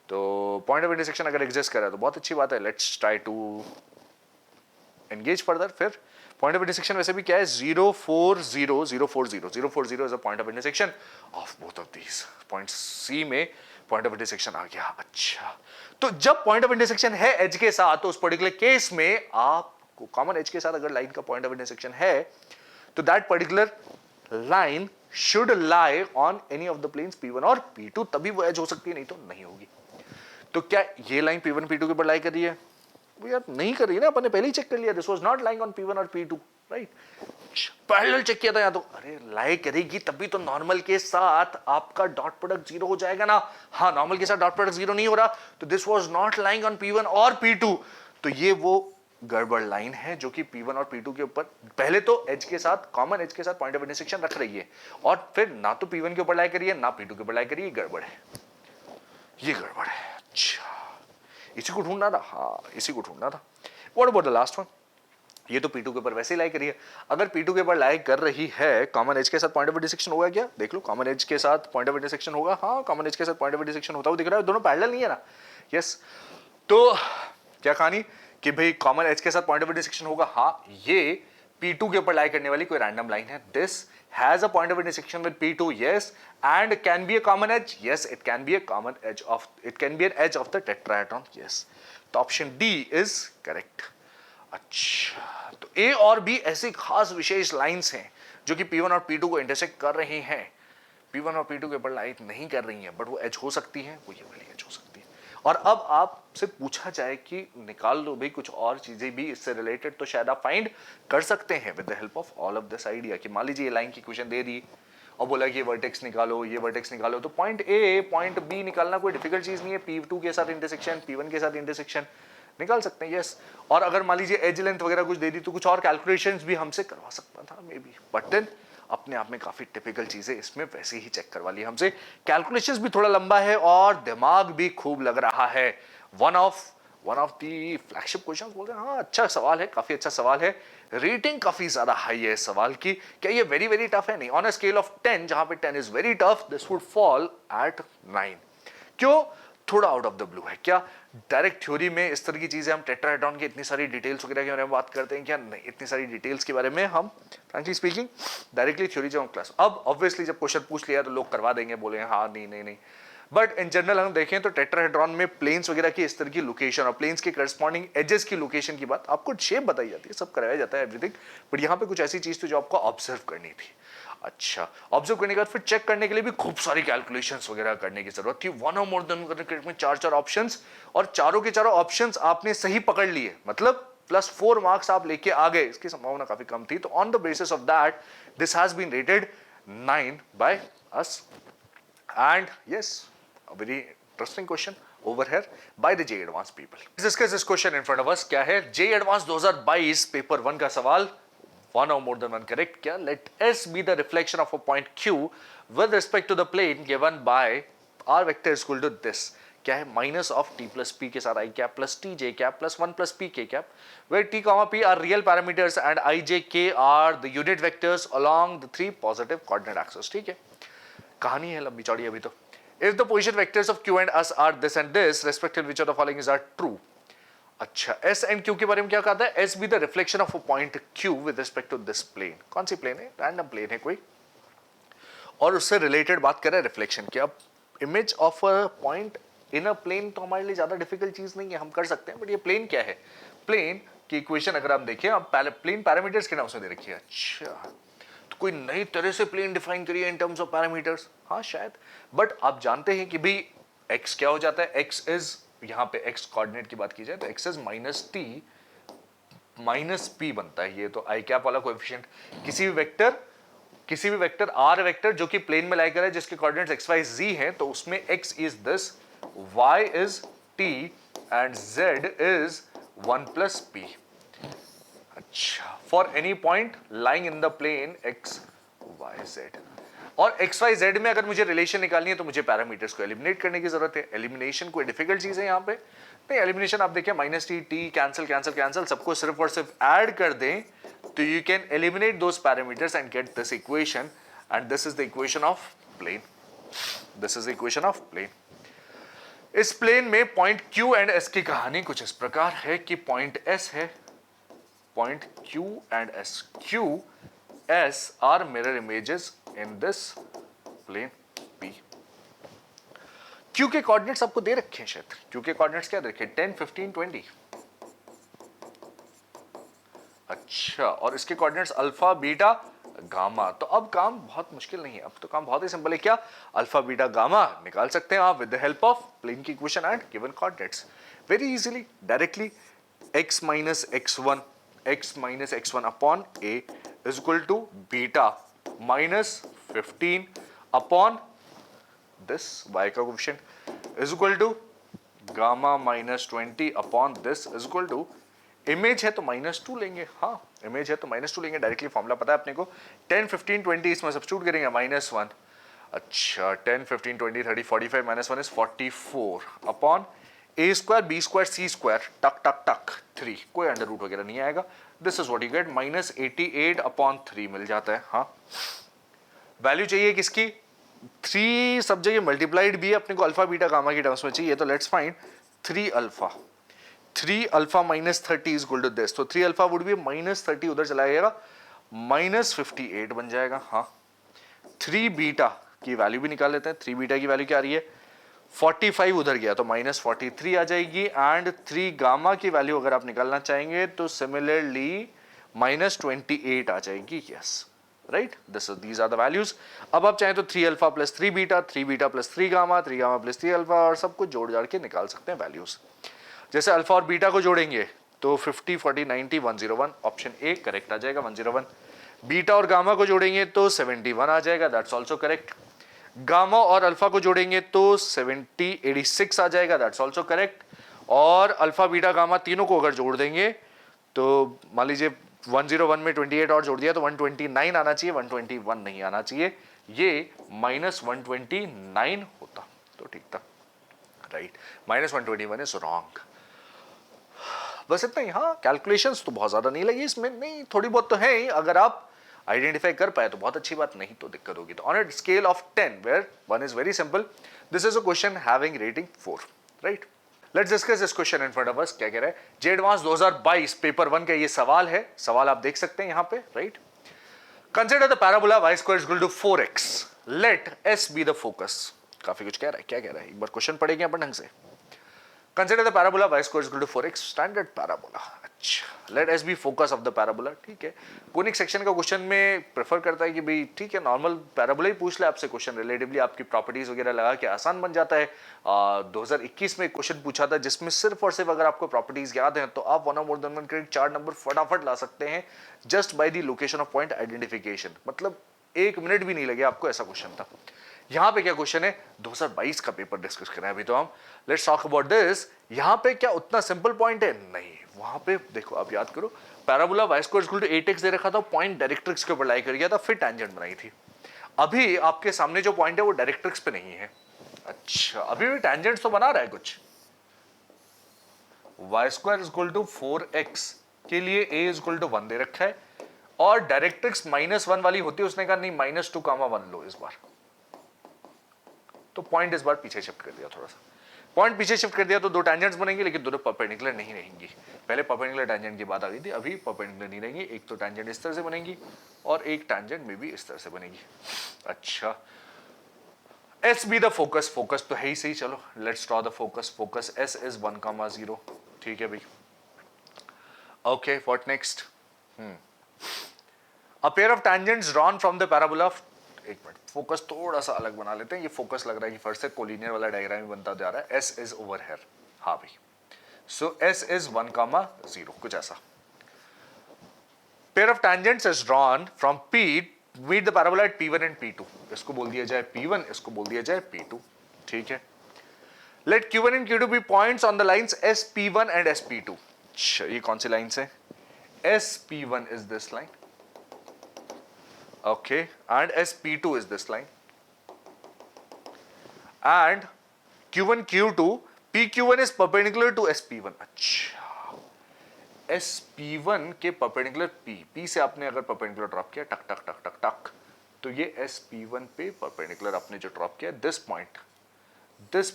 तो पॉइंट ऑफ इंटरसेक्शन अगर एग्जिस्ट कर रहा है तो बहुत अच्छी बात है, let's try to engage further. फिर पॉइंट ऑफ इंटरसेक्शन वैसे भी क्या है, 0 4 0 0 4 0 0 4 0 is a point of intersection of both of these point. C में पॉइंट ऑफ इंटरसेक्शन आ गया। अच्छा तो जब पॉइंट ऑफ इंटरसेक्शन है एज के साथ, तो उस पर्टिकुलर केस में आपको कॉमन एज के साथ अगर लाइन का पॉइंट ऑफ इंटरसेक्शन है, तो that particular line should lie on any of the planes P1 और P2, तभी वो एज हो सकती है, नहीं तो नहीं होगी। तो क्या ये लाइन P1 P2 के ऊपर लाई कर रही है? वो यार नहीं कर रही है ना, अपन ने पहले ही चेक कर लिया, this was not lying on P1 और P2, राइट। पैरेलल चेक किया था यहाँ तो, अरे लाई करेगी तभी तो नॉर्मल के साथ आपका डॉट प्रोडक्ट 0 हो जाएगा ना। हाँ नॉर्मल के साथ डॉट प्रोडक्ट 0 नहीं हो रहा, तो this was not lying on P1 और P2, तो ये वो गड़बड़ लाइन है जो कि P1 और P2 के ऊपर पहले तो एज के साथ, कॉमन एज के साथ पॉइंट ऑफ इंटरसेक्शन रख रही है, और फिर ना तो P1 के ऊपर लाई करिए ना P2 के ऊपर लाई करिए, गड़बड़ है, ये गड़बड़ है। अच्छा इसी को ढूंढना था, हाँ इसी को ढूंढना था। What about the last one, ये तो P2 के ऊपर वैसे ही लाई करिए, अगर P2 के ऊपर लाई कर रही है, कॉमन एज के साथ पॉइंट ऑफ इंटरसेक्शन होगा क्या? देख लो कॉमन एज के साथ पॉइंट ऑफ इंटरसेक्शन होगा, हाँ कॉमन एज के साथ पॉइंट ऑफ इंटरसेक्शन होता हुआ दिख रहा है, दोनों पैरेलल नहीं है ना, यस। तो क्या कहानी कि भाई कॉमन एज के साथ पॉइंट ऑफ इंटरसेक्शन होगा, हाँ ये P2 के ऊपर लाई करने वाली कोई रैंडम लाइन है, this has a point of intersection with P2, yes, and can be a common edge, yes, it can be a common edge of, it can be an edge of the tetrahedron, yes, तो option D is correct। अच्छा तो A और B ऐसी खास विशेष lines हैं जो कि P1 और P2 को इंटरसेक्ट कर रही हैं, P1 और P2 के ऊपर लाइट नहीं कर रही हैं, बट वो एज हो सकती हैं, वो ये वाली एज हो सकती है। और अब आपसे पूछा जाए कि निकाल लो भाई कुछ और चीजें भी इससे रिलेटेड, तो शायद आप फाइंड कर सकते हैं with the help of all of this idea, कि मान लीजिए ये लाइन की क्वेश्चन दे दी और बोला कि ये वर्टेक्स निकालो, ये वर्टेक्स निकालो, तो पॉइंट ए पॉइंट बी निकालना कोई डिफिकल्ट चीज नहीं है, P2 के साथ इंटरसेक्शन, P1 के साथ इंटरसेक्शन निकाल सकते हैं, यस। और अगर मान लीजिए एज लेंथ वगैरह कुछ दे दी तो कुछ और कैलकुलेशंस भी हमसे करवा सकता था मे बी, बट देन अपने आप में काफी टिपिकल चीजें इसमें वैसे ही चेक करवा ली हमसे, कैलकुलेशंस भी थोड़ा लंबा है और दिमाग भी खूब लग रहा है। One of the flagship questions बोलते हैं, हाँ अच्छा सवाल है, काफी अच्छा सवाल है, रेटिंग काफी ज्यादा हाई है इस सवाल की। क्या ये वेरी वेरी टफ है? नहीं, ऑन अ स्केल ऑफ 10 जहां पे 10 is very tough, this would fall eight 9। क्यों? थोड़ा आउट ऑफ द ब्लू है। क्या डायरेक्ट थ्योरी में इस तरह की चीजें, हम टेट्राहेड्रॉन की इतनी सारी डिटेल्स वगैरह के बारे में बात करते हैं क्या? नहीं, इतनी सारी डिटेल्स के बारे में हम फ्रैंकली स्पीकिंग डायरेक्टली थ्योरी जब हम क्लास, अब ऑब्वियसली जब क्वेश्चन पूछ लिया तो लोग करवा देंगे, बोलेंगे हाँ नहीं, बट इन जनरल हम देखें तो टेट्राहेड्रॉन में प्लेन्स वगैरह की इस तरह की लोकेशन और प्लेन्स के करस्पॉन्डिंग एजेस की लोकेशन की बात, आपको शेप बताई जाती है, सब कराया जाता है एवरीथिंग, बट यहाँ पे कुछ ऐसी चीज थी जो आपको ऑब्जर्व करनी थी। अच्छा, ऑब्जर्व करने के बाद फिर चेक करने के लिए भी खूब सारी कैलकुलेशंस वगैरह करने की जरूरत थी। वन और मोर देन में चार ऑप्शंस, और चारों के चारों ऑप्शंस आपने सही पकड़ लिए, मतलब +4 मार्क्स आप लेके आ गए। इसकी संभावना काफी कम थी, तो on the basis of that this has been rated 9 by us. And yes, a very interesting question over here by the J Advanced people. Let's discuss this question in front of us. क्या है? J Advanced 2022 paper 1 का सवाल, one or more than one correct. क्या? Let S be the reflection of a point Q with respect to the plane given by R vector is equal to this. क्या है? Minus of T plus P के साथ I cap plus T J cap plus 1 plus P K cap, where T comma P are real parameters and I J K are the unit vectors along the 3 positive coordinate axes. ठीक है, कहानी है लंबी चौड़ी अभी तो। If the position vectors of Q and S are this and this, respectively, which of the following is are true? अच्छा, S and Q के बारे में क्या कहा था? S be the reflection of a point Q with respect to this plane. कौन सी plane है? Random plane है कोई, और उससे related बात कर रहा है reflection की। अब image of a point in a plane तो हमारे लिए ज्यादा डिफिकल्ट चीज नहीं है, हम कर सकते हैं, बट ये प्लेन क्या है? प्लेन की इक्वेशन अगर आप देखें, अब प्लेन पैरामीटर्स के नाम से दे रखी है। अच्छा, कोई नई तरह से प्लेन डिफाइन करिए इन टर्म्स ऑफ पैरामीटर्स, हाँ शायद, बट आप जानते हैं कि भाई x क्या हो जाता है? x इज, यहाँ पे x कोऑर्डिनेट की बात की जाए तो x इज -t -p बनता है। ये तो आई कैप वाला कोएफिशिएंट, किसी भी वेक्टर r वेक्टर जो कि प्लेन में लाई कर है, जिसके कोऑर्डिनेट्स x y z हैं, तो उसमें x is this, y is t and z is 1 + p। अच्छा, for any point lying in the plane x y z, और x y z में अगर मुझे रिलेशन निकालनी है तो मुझे पैरामीटर्स को एलिमिनेट करने की जरूरत है। एलिमिनेशन कोई डिफिकल्ट चीज है यहाँ पे नहीं, एलिमिनेशन आप देखिए -t कैंसिल सबको सिर्फ और सिर्फ ऐड कर दें तो you can eliminate those parameters and get this equation, and this is the equation of plane. This is the equation of plane. इस प्लेन में पॉइंट q एंड s की कहानी कुछ इस प्रकार है कि पॉइंट s है, point Q and S. Q, S are mirror images in this plane P. Q के कोऑर्डिनेट्स आपको दे रखे हैं शायद। Q के कोऑर्डिनेट्स क्या दे रखे हैं? 10, 15, 20। अच्छा, और इसके कोऑर्डिनेट्स अल्फा, बीटा, गामा। तो अब काम बहुत मुश्किल नहीं है, अब तो काम बहुत ही सिंपल है। क्या? अल्फा, बीटा, गामा निकाल सकते हैं आप with the help of plane की equation and given coordinates very easily, directly. x minus x1 upon a is equal to beta minus 15 upon this y का coefficient is equal to gamma minus 20 upon this is equal to, image है तो -2 लेंगे, हाँ image है तो -2 लेंगे, directly formula पता है अपने को। 10, 15, 20 इसमें सब्स्टिट्यूट करेंगे, -1। अच्छा, 10, 15, 20, 30, 45 -1 is 44 upon a square, b square, c square, टक टक टक 3, कोई अंडर रूट वगैरह नहीं आएगा। This is what you gate, -88 upon 3 मिल जाता है। हाँ, वैल्यू चाहिए किसकी? 3 सब जगह मल्टीप्लाइड भी है, अपने को अल्फा बीटा गामा की टर्म्स में चाहिए, तो let's find 3 alpha -30 is equal to this, तो 3 अल्फा वुड बी -30, उधर चला जाएगा -58 बन जाएगा। हाँ, 3 बीटा की वैल्यू भी निकाल लेते हैं। 3 बीटा की वैल्यू क्या आ रही है? 45 उधर गया तो -43 आ जाएगी, एंड 3 गामा की वैल्यू अगर आप निकालना चाहेंगे तो सिमिलरली -28 आ जाएगी। Yes, right, these are the values. अब आप चाहें तो 3 alpha plus 3 beta, 3 beta plus 3 gamma, 3 gamma plus 3 alpha, और सब कुछ जोड़ जाड़ के निकाल सकते हैं वैल्यूज। जैसे अल्फा और बीटा को जोड़ेंगे तो 50, 40, 90, 101, ऑप्शन ए करेक्ट आ जाएगा, 101। बीटा और गामा को जोड़ेंगे तो 71 आ जाएगा, दैट्स ऑल्सो करेक्ट। गामा और अल्फा को जोड़ेंगे तो 86 आ जाएगा, दैट्स ऑल्सो करेक्ट। और अल्फा बीटा गामा तीनों को अगर जोड़ देंगे तो मान लीजिए 101 में 28 और जोड़ दिया तो 129 आना चाहिए, 121 नहीं आना चाहिए, ये -129 होता तो ठीक था, राइट। -121 is wrong. बस इतना ही। हाँ, कैलकुलेशंस तो बहुत ज्यादा नहीं लगी इसमें, नहीं थोड़ी बहुत तो है ही, अगर आप आइडेंटिफाई कर पाए तो बहुत अच्छी बात, नहीं तो दिक्कत होगी। तो on a scale of 10 where 1 is very simple, this is a question having rating 4, right. Let's discuss this question in front of us. क्या कह रहा है? जे एडवांस 2022 पेपर 1 का ये सवाल है, सवाल आप देख सकते हैं यहाँ पे, right. Consider the parabola y square is equal to 4x, let s be the focus. काफी कुछ कह रहा है, क्या कह रहा है? एक बार क्वेश्चन पढ़ेंगे अपन ढंग से। Consider the parabola y square is equal to 4x, standard parabola. अच्छा, let S be focus of the parabola, ठीक है। कोनिक सेक्शन का क्वेश्चन में प्रेफर करता है कि भाई ठीक है नॉर्मल पैराबोला ही पूछ ले आपसे क्वेश्चन, रिलेटिवली आपकी प्रॉपर्टीज वगैरह लगा के आसान बन जाता है। 2021 में एक क्वेश्चन पूछा था जिसमें सिर्फ और सिर्फ अगर आपको प्रॉपर्टीज याद हैं तो आप 1 और मोर देन 1 क्रेडिट 4 नंबर फटाफट ला सकते हैं just by the location of point identification, मतलब 1 मिनट भी नहीं लगे आपको, ऐसा क्वेश्चन था। यहां पे क्या क्वेश्चन है, 2022 का पेपर डिस्कस कर रहे हैं अभी तो हम, लेट्स टॉक अबाउट दिस। यहां पे क्या उतना सिंपल पॉइंट है? नहीं, वहां पे देखो आप याद करो, parabola y square equal to 8x दे रखा था, पॉइंट डायरेक्ट्रिक्स के ऊपर लाई कर गया था, फिर टैंजेंट बनाई थी। अभी आपके सामने जो पॉइंट है वो डायरेक्ट्रिक्स पे नहीं है। अच्छा, अभी भी टैंजेंट तो बना रहा है कुछ। y square equal to 4x के लिए a इक्वल टू 1 दे रखा है और डायरेक्ट्रिक्स -1 वाली होती है, उसने कहा नहीं -2, 1 लो इस बार, तो पॉइंट इस बार पीछे शिफ्ट कर दिया, थोड़ा सा पॉइंट पीछे शिफ्ट कर दिया तो दो टैंजेंट्स बनेंगे लेकिन दोनों परपेंडिकुलर नहीं रहेंगी। पहले परपेंडिकुलर टैंजेंट की बात आ गई थी, अभी परपेंडिकुलर नहीं रहेंगी, एक तो टैंजेंट इस तरह से बनेगी और एक टैंजेंट में भी इस तरह से बनेगी। अच्छा, S B the focus, focus तो है ही सही, चलो let's draw the focus, focus S is 1,0, ठीक है भाई। Okay, what next? A pair of tangents drawn from the parabola, एक मिनट, फोकस थोड़ा सा अलग बना लेते हैं, ये फोकस लग रहा है कि फर्स्ट से कोलिनियर वाला डायग्राम ही बनता जा रहा है। एस इज ओवर हियर, हाँ भाई, सो एस इज 1,0, कुछ ऐसा। Pair of tangents is drawn from P meet the parabola at P1 and P2, इसको बोल दिया जाए P1, इसको बोल दिया जाए P2, ठीक है। Let Q1 and Q2 be points on the lines SP1 and SP2। अच्छा, ये कौन सी लाइंस है? SP1 is this line, okay, and SP2 is this line, and Q1 Q2 PQ1 is perpendicular to SP1। अच्छा, SP1 के perpendicular P से आपने अगर perpendicular ड्रॉप किया टक टक टक टक टक, तो ये SP1 पे perpendicular आपने जो ड्रॉप किया this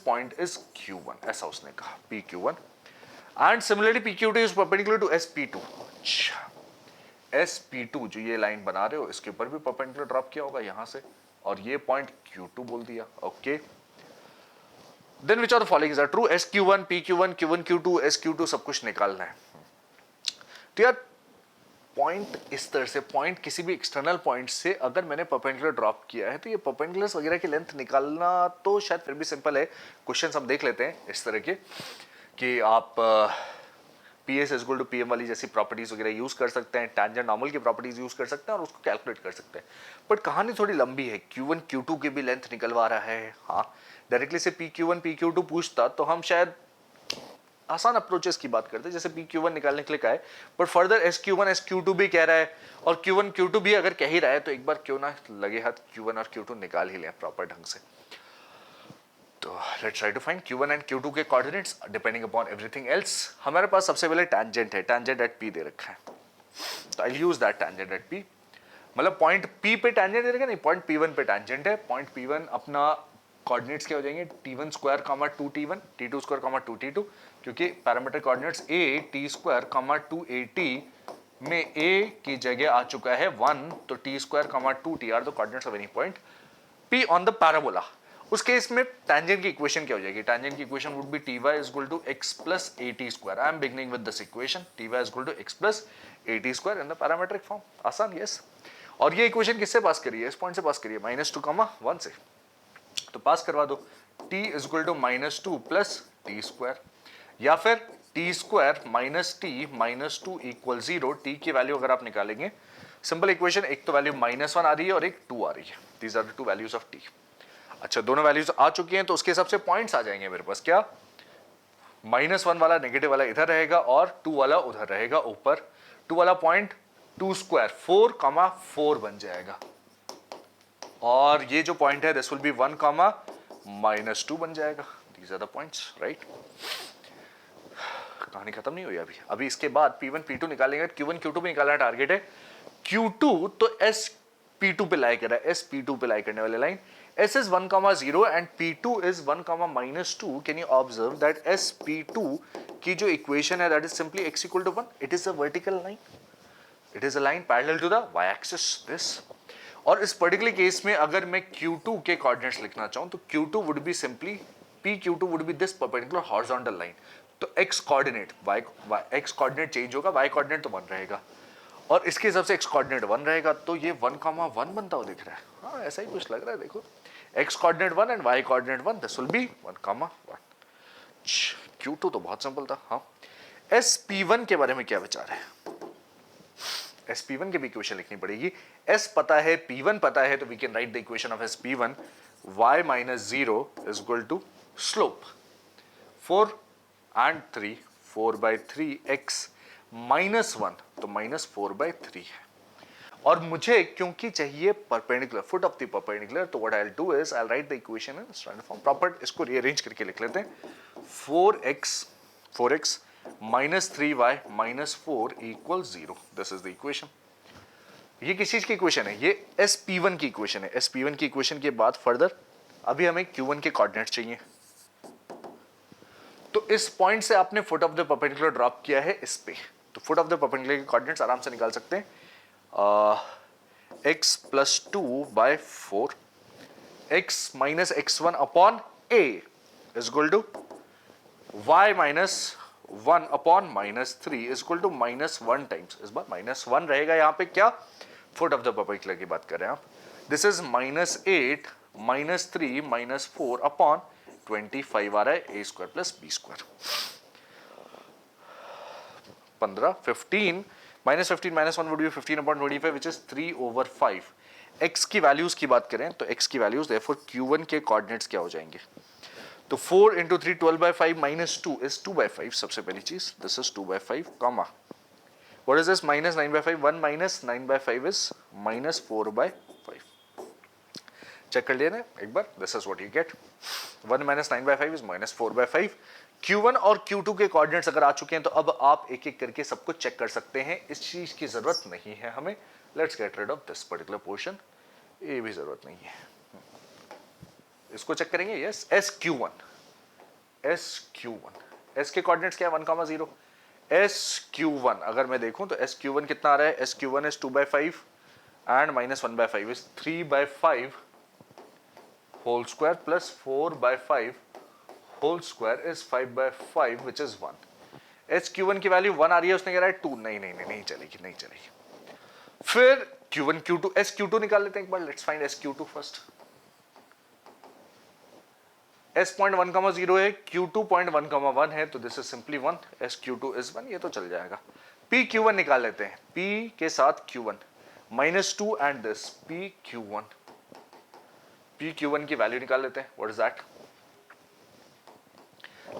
point is Q1, ऐसा उसने कहा PQ1, and similarly PQ2 is perpendicular to SP2। अच्छा, SP2 जो ये लाइन बना रहे हो इसके ऊपर भी परपेंडिकुलर ड्रॉप किया होगा यहां से, और ये पॉइंट Q2 बोल दिया, okay. Then which are the following are true? SQ1 PQ1 Q1 Q2 SQ2 सब कुछ निकालना है। तो यार पॉइंट इस तरह से, पॉइंट किसी भी एक्सटर्नल पॉइंट से अगर मैंने परपेंडिकुलर ड्रॉप किया है तो ये परपेंडिकुलर्स वगैरह की लेंथ निकालना तो शायद फिर भी सिंपल है। क्वेश्चन हम देख लेते हैं इस तरह के कि आप PS is equal to PM वाली जैसी प्रॉपर्टीज वगैरह यूज कर सकते हैं, टैंजेंट नॉर्मल की प्रॉपर्टीज यूज कर सकते हैं और उसको कैलकुलेट कर सकते हैं। बट कहानी थोड़ी लंबी है, Q1 Q2 की भी लेंथ निकलवा रहा है। हाँ, डायरेक्टली से PQ1 PQ2 पूछता तो हम शायद आसान अप्रोचेस की बात करते हैं, जैसे PQ1 निकालने के लिए कहा है, बट फर्दर SQ1 SQ2 भी कह रहा है और Q1 Q2 भी अगर कह ही रहा है तो एक बार क्यों ना लगे हाथ Q1 और Q2 निकाल ही लें प्रॉपर ढंग से। तो let's try to find Q1 and Q2 के coordinates depending upon everything else. हमारे पास सबसे पहले टैंजेंट है, टैंजेंट एट P दे रखा है, तो I use that tangent at P, मतलब पॉइंट P पे टैंजेंट दे रखा है, नहीं पॉइंट P1 पे टैंजेंट है। पॉइंट P1 अपना कोऑर्डिनेट्स क्या हो जाएंगे, T1 स्क्वायर कामा 2T1 T2 square comma 2T2, क्योंकि parametric coordinates A T square comma 2AT में A की जगह आ चुका है 1, तो T square comma 2T are the coordinates of any point P on the parabola. उस केस में टैंजेंट की इक्वेशन क्या हो जाएगी? टैंजेंट की equation would be Ty is equal to x plus AT square। I am beginning with this equation, Ty is equal to x plus AT square in the parametric form। आसान, yes. और ये equation किससे पास करिए? इस point से पास करिए, -2, 1 से, तो पास करवा दो। T is equal to -2 plus T square, या फिर T square minus T minus 2 equal 0। T की वैल्यू अगर आप निकालेंगे, सिंपल इक्वेशन, एक तो वैल्यू -1 आ रही है और एक 2 आ रही है, these are the two values of T। अच्छा, दोनों वैल्यूज आ चुकी हैं तो उसके हिसाब से पॉइंट्स आ जाएंगे मेरे पास, क्या -1 वाला नेगेटिव वाला इधर रहेगा और 2 वाला उधर रहेगा ऊपर। 2 वाला पॉइंट 2 स्क्वायर 4,4 बन जाएगा, और ये जो पॉइंट है दिस विल बी 1, -2 बन जाएगा। These are the points, right. कहानी खत्म नहीं हुई अभी, अभी इसके बाद P1 P2 निकालेंगे, Q1 Q2 भी निकालना टारगेट है। Q2 तो SP2 पे लाई कर रहा है, SP2 पे लाई करने वाले line, S is 1,0 and P2 is 1, -2। Can you observe that SP2 की जो equation है that is simply x equal to 1, it is a vertical line, it is a line parallel to the y-axis this। और इस particular case में अगर मैं Q2 के coordinates लिखना चाहूं तो Q2 would be simply PQ2 would be this perpendicular horizontal line। तो x coordinate x coordinate change होगा, y कोऑर्डिनेट तो 1 रहेगा, और इसके हिसाब से x कोऑर्डिनेट 1 रहेगा, तो ये 1,1 बनता हुआ दिख रहा है। हाँ ऐसा ही कुछ लग रहा है, देखो x coordinate 1 and y coordinate 1, this will be 1,1। Q2 तो बहुत सिंपल था। हाँ, SP1 के बारे में क्या विचार है? SP1 की भी इक्वेशन लिखनी पड़ेगी। S पता है, P1 पता है, तो we can write the equation of SP1, y minus 0 is equal to slope 4 and 3, 4 by 3x minus 1, तो minus 4 by 3 है। और मुझे क्योंकि चाहिए perpendicular, foot of the perpendicular, तो what I will do is I will write the equation in standard form proper, इसको rearrange करके लिख लेते हैं। 4x minus 3y minus 4 equals 0, this is the equation. ये किस चीज की इक्वेशन है? ये SP1 की इक्वेशन है। SP1 की इक्वेशन के बाद फर्दर अभी हमें Q1 के कोऑर्डिनेट चाहिए, तो इस पॉइंट से आपने foot of the perpendicular drop किया है इस पे, तो फुट ऑफ द परपेंडिकुलर के कोऑर्डिनेट्स आराम से निकाल सकते हैं। x plus 2 by 4, x minus x1 upon a is equal to y minus 1 upon minus 3 is equal to minus 1 times, इस बार minus 1 रहेगा यहाँ पे, क्या फुट ऑफ द परपेंडिकुलर की बात कर रहे हैं आप। दिस इज -8 -3 -4 अपॉन 25 आ रहा है a square plus b square, 15 15 -15 -1 would be 15 upon 25 which is 3/5। x की वैल्यूज की बात करें तो x की वैल्यूज therefore Q1 के कोऑर्डिनेट्स क्या हो जाएंगे? तो 4 into 3 12/5 minus 2 is 2/5, सबसे पहली चीज, this is 2/5 comma what is this minus 9/5, 1 minus 9/5 is minus 4/5। Check कर लेना एक बार, this is what you get, 1 minus 9/5 is minus 4/5। Q1 और Q2 के कोऑर्डिनेट्स अगर आ चुके हैं तो अब आप एक एक करके सब कुछ चेक कर सकते हैं, इस चीज की जरूरत नहीं है हमें। Let's get rid of this particular portion, ये भी जरूरत नहीं है, इसको चेक करेंगे। यस, SQ1 S के कोऑर्डिनेट्स क्या है? 1,0। SQ1 अगर मैं देखूं तो SQ1 कितना आ रहा है? SQ1 is 2/5 and minus 1/5 is 3/5 whole square plus 4/5 whole square is 5/5 which is 1। SQ1 की वैल्यू 1 आ रही है, उसने कह रहा है 2, नहीं चलेगी। फिर Q1 Q2 SQ2 निकाल लेते हैं एक बार, let's find SQ2 first. S point 1,0 है, Q2 पॉइंट 1,1 है, तो this is simply 1, SQ2 is 1, ये तो चल जाएगा। PQ1 निकाल लेते हैं, P के साथ Q1 -2 एंड दिस PQ1 की वैल्यू निकाल लेते हैं। What is that?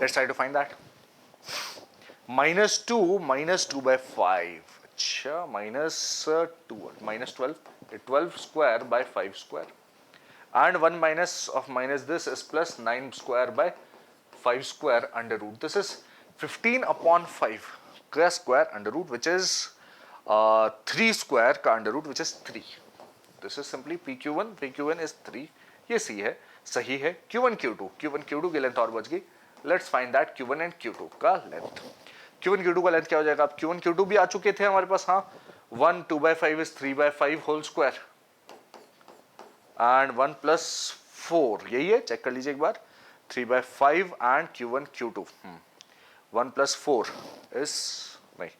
Let's try to find that. -2 -2/5, अच्छा -12 square by 5 square and 1 minus of minus this is plus 9 square by 5 square under root, this is 15 upon 5 का square under root which is 3 square का under root which is 3। this is simply PQ1 is 3, ये C है, सही है। Q1 Q2 की length और बच गई। Let's find that Q1 and Q2 का लेंथ। Q1 Q2 का लेंथ क्या हो जाएगा? अब Q1 Q2 भी आ चुके थे हमारे पास। हाँ, 1 2/5 is 3/5 whole square and 1 plus 4, यही है, चेक कर लीजिए एक बार। 3/5 and Q1 Q2 1 plus 4 is नहीं,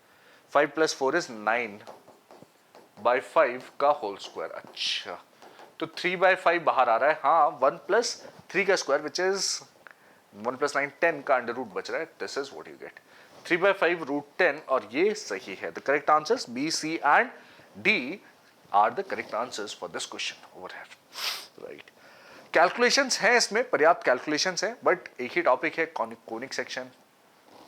5 plus 4 is 9/5 का होल स्क्वायर। अच्छा, तो 3/5 बाहर आ रहा है। हाँ, 1 plus 3 का स्क्वायर विच इज 1 plus 9 10 का अंडर रूट बच रहा है। This is what you get, 3/5 √10, और ये सही है। The correct answers B, C and D are the correct answers for this question over here, right. Calculations हैं इसमें, पर्याप्त कैलकुलेशंस हैं, बट एक ही टॉपिक है कोनिक सेक्शन,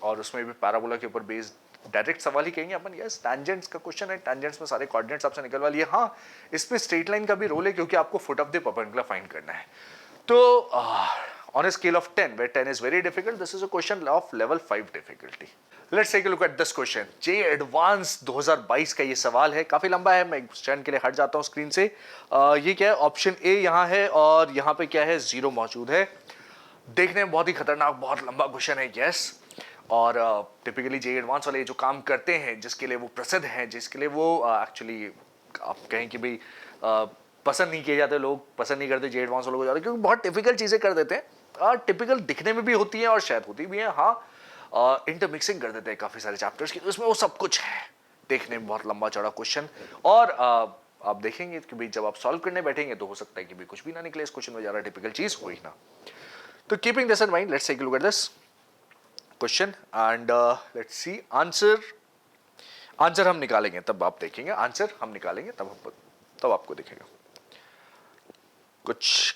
और उसमें भी पैराबोला के ऊपर बेस्ड डायरेक्ट सवाल ही कहेंगे अपन। यस, टैंजेंट्स का क्वेश्चन है, टैंजेंट्स में सारे कोऑर्डिनेट्स आपसे निकलवा लिए। हाँ, इसमें स्ट्रेट लाइन का भी रोल है क्योंकि आपको foot of the perpendicular find करना है। तो on a scale of 10 where 10 is very difficult, this is a question of level 5 difficulty. Let's take a look at this question. J Advance 2022 का ये सवाल है, काफी लंबा है, मैं स्टैंड के लिए हट जाता हूँ स्क्रीन से। ये क्या है? ऑप्शन ए यहाँ है और यहाँ पे क्या है? 0 मौजूद है। देखने में बहुत ही खतरनाक, बहुत लंबा क्वेश्चन है। यस, और टिपिकली जे एडवांस वाले जो काम करते हैं, जिसके लिए वो प्रसिद्ध हैं, जिसके लिए वो एक्चुअली आप कहें कि भाई पसंद नहीं किए जाते, लोग पसंद नहीं करते जे एडवांस वालों को ज़्यादा, क्योंकि बहुत टिपिकल चीज़ें कर देते हैं। टिपिकल दिखने में भी होती है और शायद होती भी है। हाँ, इंटरमिक्सिंग कर देते हैं काफी सारे चैप्टर्स की, उसमें वो सब कुछ है, देखने में बहुत लंबा चौड़ा क्वेश्चन। और आप देखेंगे कि भाई जब आप सॉल्व करने बैठेंगे तो हो सकता है कि भी कुछ भी ना निकले इस क्वेश्चन में, ज्यादा टिपिकल चीज हो ही ना। तो keeping this in mind, let's take a look at this question and let's see answer. Answer हम निकालेंगे तब आप देखेंगे, आंसर हम निकालेंगे तब आपको दिखेगा। कुछ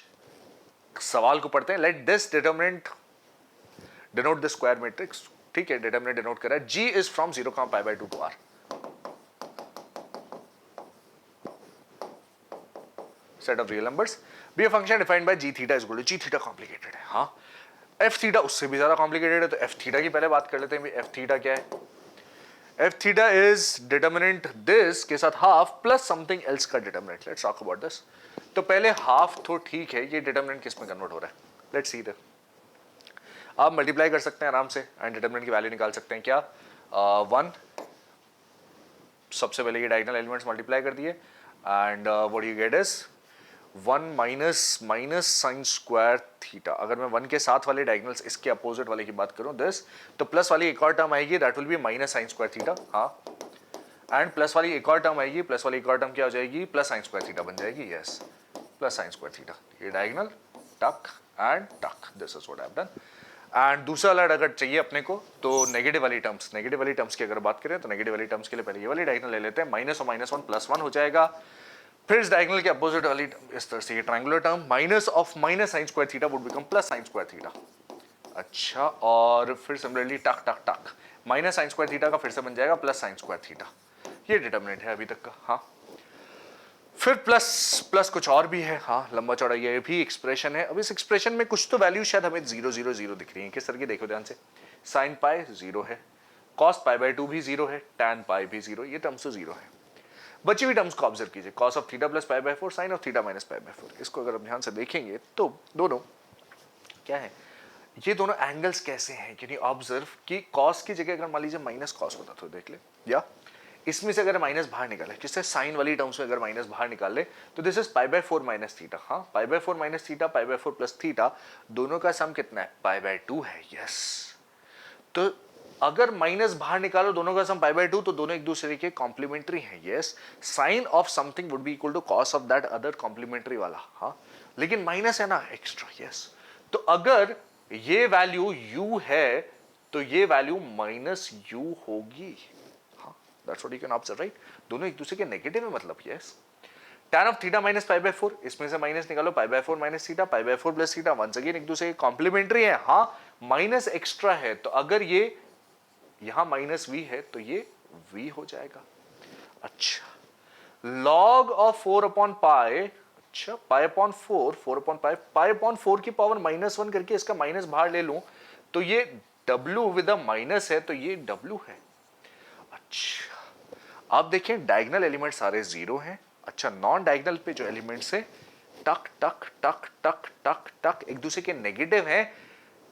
सवाल को पढ़ते हैं। Let this determinant denote the square matrix, ठीक है, डिटरमिनेंट डिनोट करा है, g is from 0, π/2 to r। Set of real numbers, be a function defined by g theta is equal to, g theta complicated है, हाँ, f theta उससे भी ज्यादा complicated है, तो f थीटा की पहले बात कर लेते हैं। f थीटा क्या है? f theta is determinant this के साथ हाफ प्लस समथिंग एल्स का determinant. Let's talk about this. तो पहले हाफ तो ठीक है, ये डिटरमिनेंट किस में कन्वर्ट हो रहा है, लेट्स सी दैट। आप मल्टीप्लाई कर सकते हैं आराम से एंड डिटरमिनेंट की वैल्यू निकाल सकते हैं। क्या? 1, सबसे पहले ये डायगोनल एलिमेंट्स मल्टीप्लाई कर दिए and what you gate is 1 minus sine square theta. अगर मैं 1 के साथ वाले डायगोनल्स इसके अपोजिट वाले की बात करूं दिस, तो प्लस वाली एक और टर्म आएगी, that will B minus sine square theta, हाँ, एंड प्लस वाली एक और टर्म आएगी, प्लस वाली एक और टर्म क्या हो जाएगी, प्लस साइन स्क्वायर थीटा बन जाएगी, yes, plus sine square theta. ये डायगोनल टक एंड टक, this is what I have done. And दूसरा वाला अगर चाहिए अपने को तो नेगेटिव वाली टर्म्स की अगर बात करें तो नेगेटिव वाली टर्म्स के लिए पहले ये वाली डायगोनल ले लेते हैं, माइनस और माइनस 1 प्लस 1 हो जाएगा। फिर इस डायगोनल के अपोजिट वाली इस तरह से ये triangular term minus of minus sine square theta would become plus sine square theta. अच्छा, और फिर सिमिलरली टक टक टक माइनस साइन स्क्वायर थीटा का फिर से बन जाएगा प्लस साइन स्क्वायर थीटा। ये डिटरमिनेंट है अभी तक का, हाँ। फिर प्लस कुछ और भी है, हाँ, लंबा चौड़ा ये भी एक्सप्रेशन है। अब इस एक्सप्रेशन में कुछ तो वैल्यू शायद हमें 0 0 0 दिख रही है, किस तरह की देखो ध्यान से। साइन पाई 0 है, कॉस π/2 भी 0 है, टैन पाई भी 0, ये टर्म्स तो 0 है। बची हुई टर्म्स को ऑब्जर्व कीजिए, cos of theta plus π/4, sine of theta minus π/4। इसको अगर आप ध्यान से देखेंगे तो दोनों क्या है, ये दोनों एंगल्स कैसे हैं, यानी ऑब्जर्व कि कॉस की जगह अगर मान लीजिए माइनस कॉस होता तो देख ले, या इसमें से अगर माइनस बाहर निकाले, जिससे साइन वाली टर्म्स में अगर माइनस बाहर निकाल ले तो दिस इज π/4 माइनस थीटा, हाँ, π/4 माइनस थीटा, π/4 प्लस थीटा, दोनों का सम कितना है, π/2 है, यस। तो अगर माइनस बाहर निकालो दोनों का सम π/2 तो दोनों एक दूसरे के कॉम्प्लीमेंट्री हैं, yes. Sine of something would be equal to cos of that other complementary वाला, हाँ, लेकिन माइनस है ना एक्स्ट्रा, यस। तो अगर ये वैल्यू u है तो ये वैल्यू माइनस u होगी, हाँ, that's what you can observe, right. दोनों एक दूसरे के नेगेटिव में, मतलब yes. tan of theta minus π/4, इसमें से माइनस निकालो, π/4 minus theta, π/4 plus theta, once again एक दूसरे के कॉम्प्लीमेंट्री है, हाँ, माइनस एक्स्ट्रा है, तो अगर ये यहां माइनस v है तो ये v हो जाएगा। अच्छा, log ऑफ 4/π, अच्छा, π/4, 4/π, π/4 की पावर -1 करके इसका माइनस बाहर ले लूं तो ये w विद अ माइनस है, तो ये w है। अच्छा, आप देखें डायगोनल एलिमेंट सारे 0 हैं। अच्छा, नॉन डायगोनल पे जो एलिमेंट्स है टक टक टक टक टक टक एक दूसरे के नेगेटिव हैं।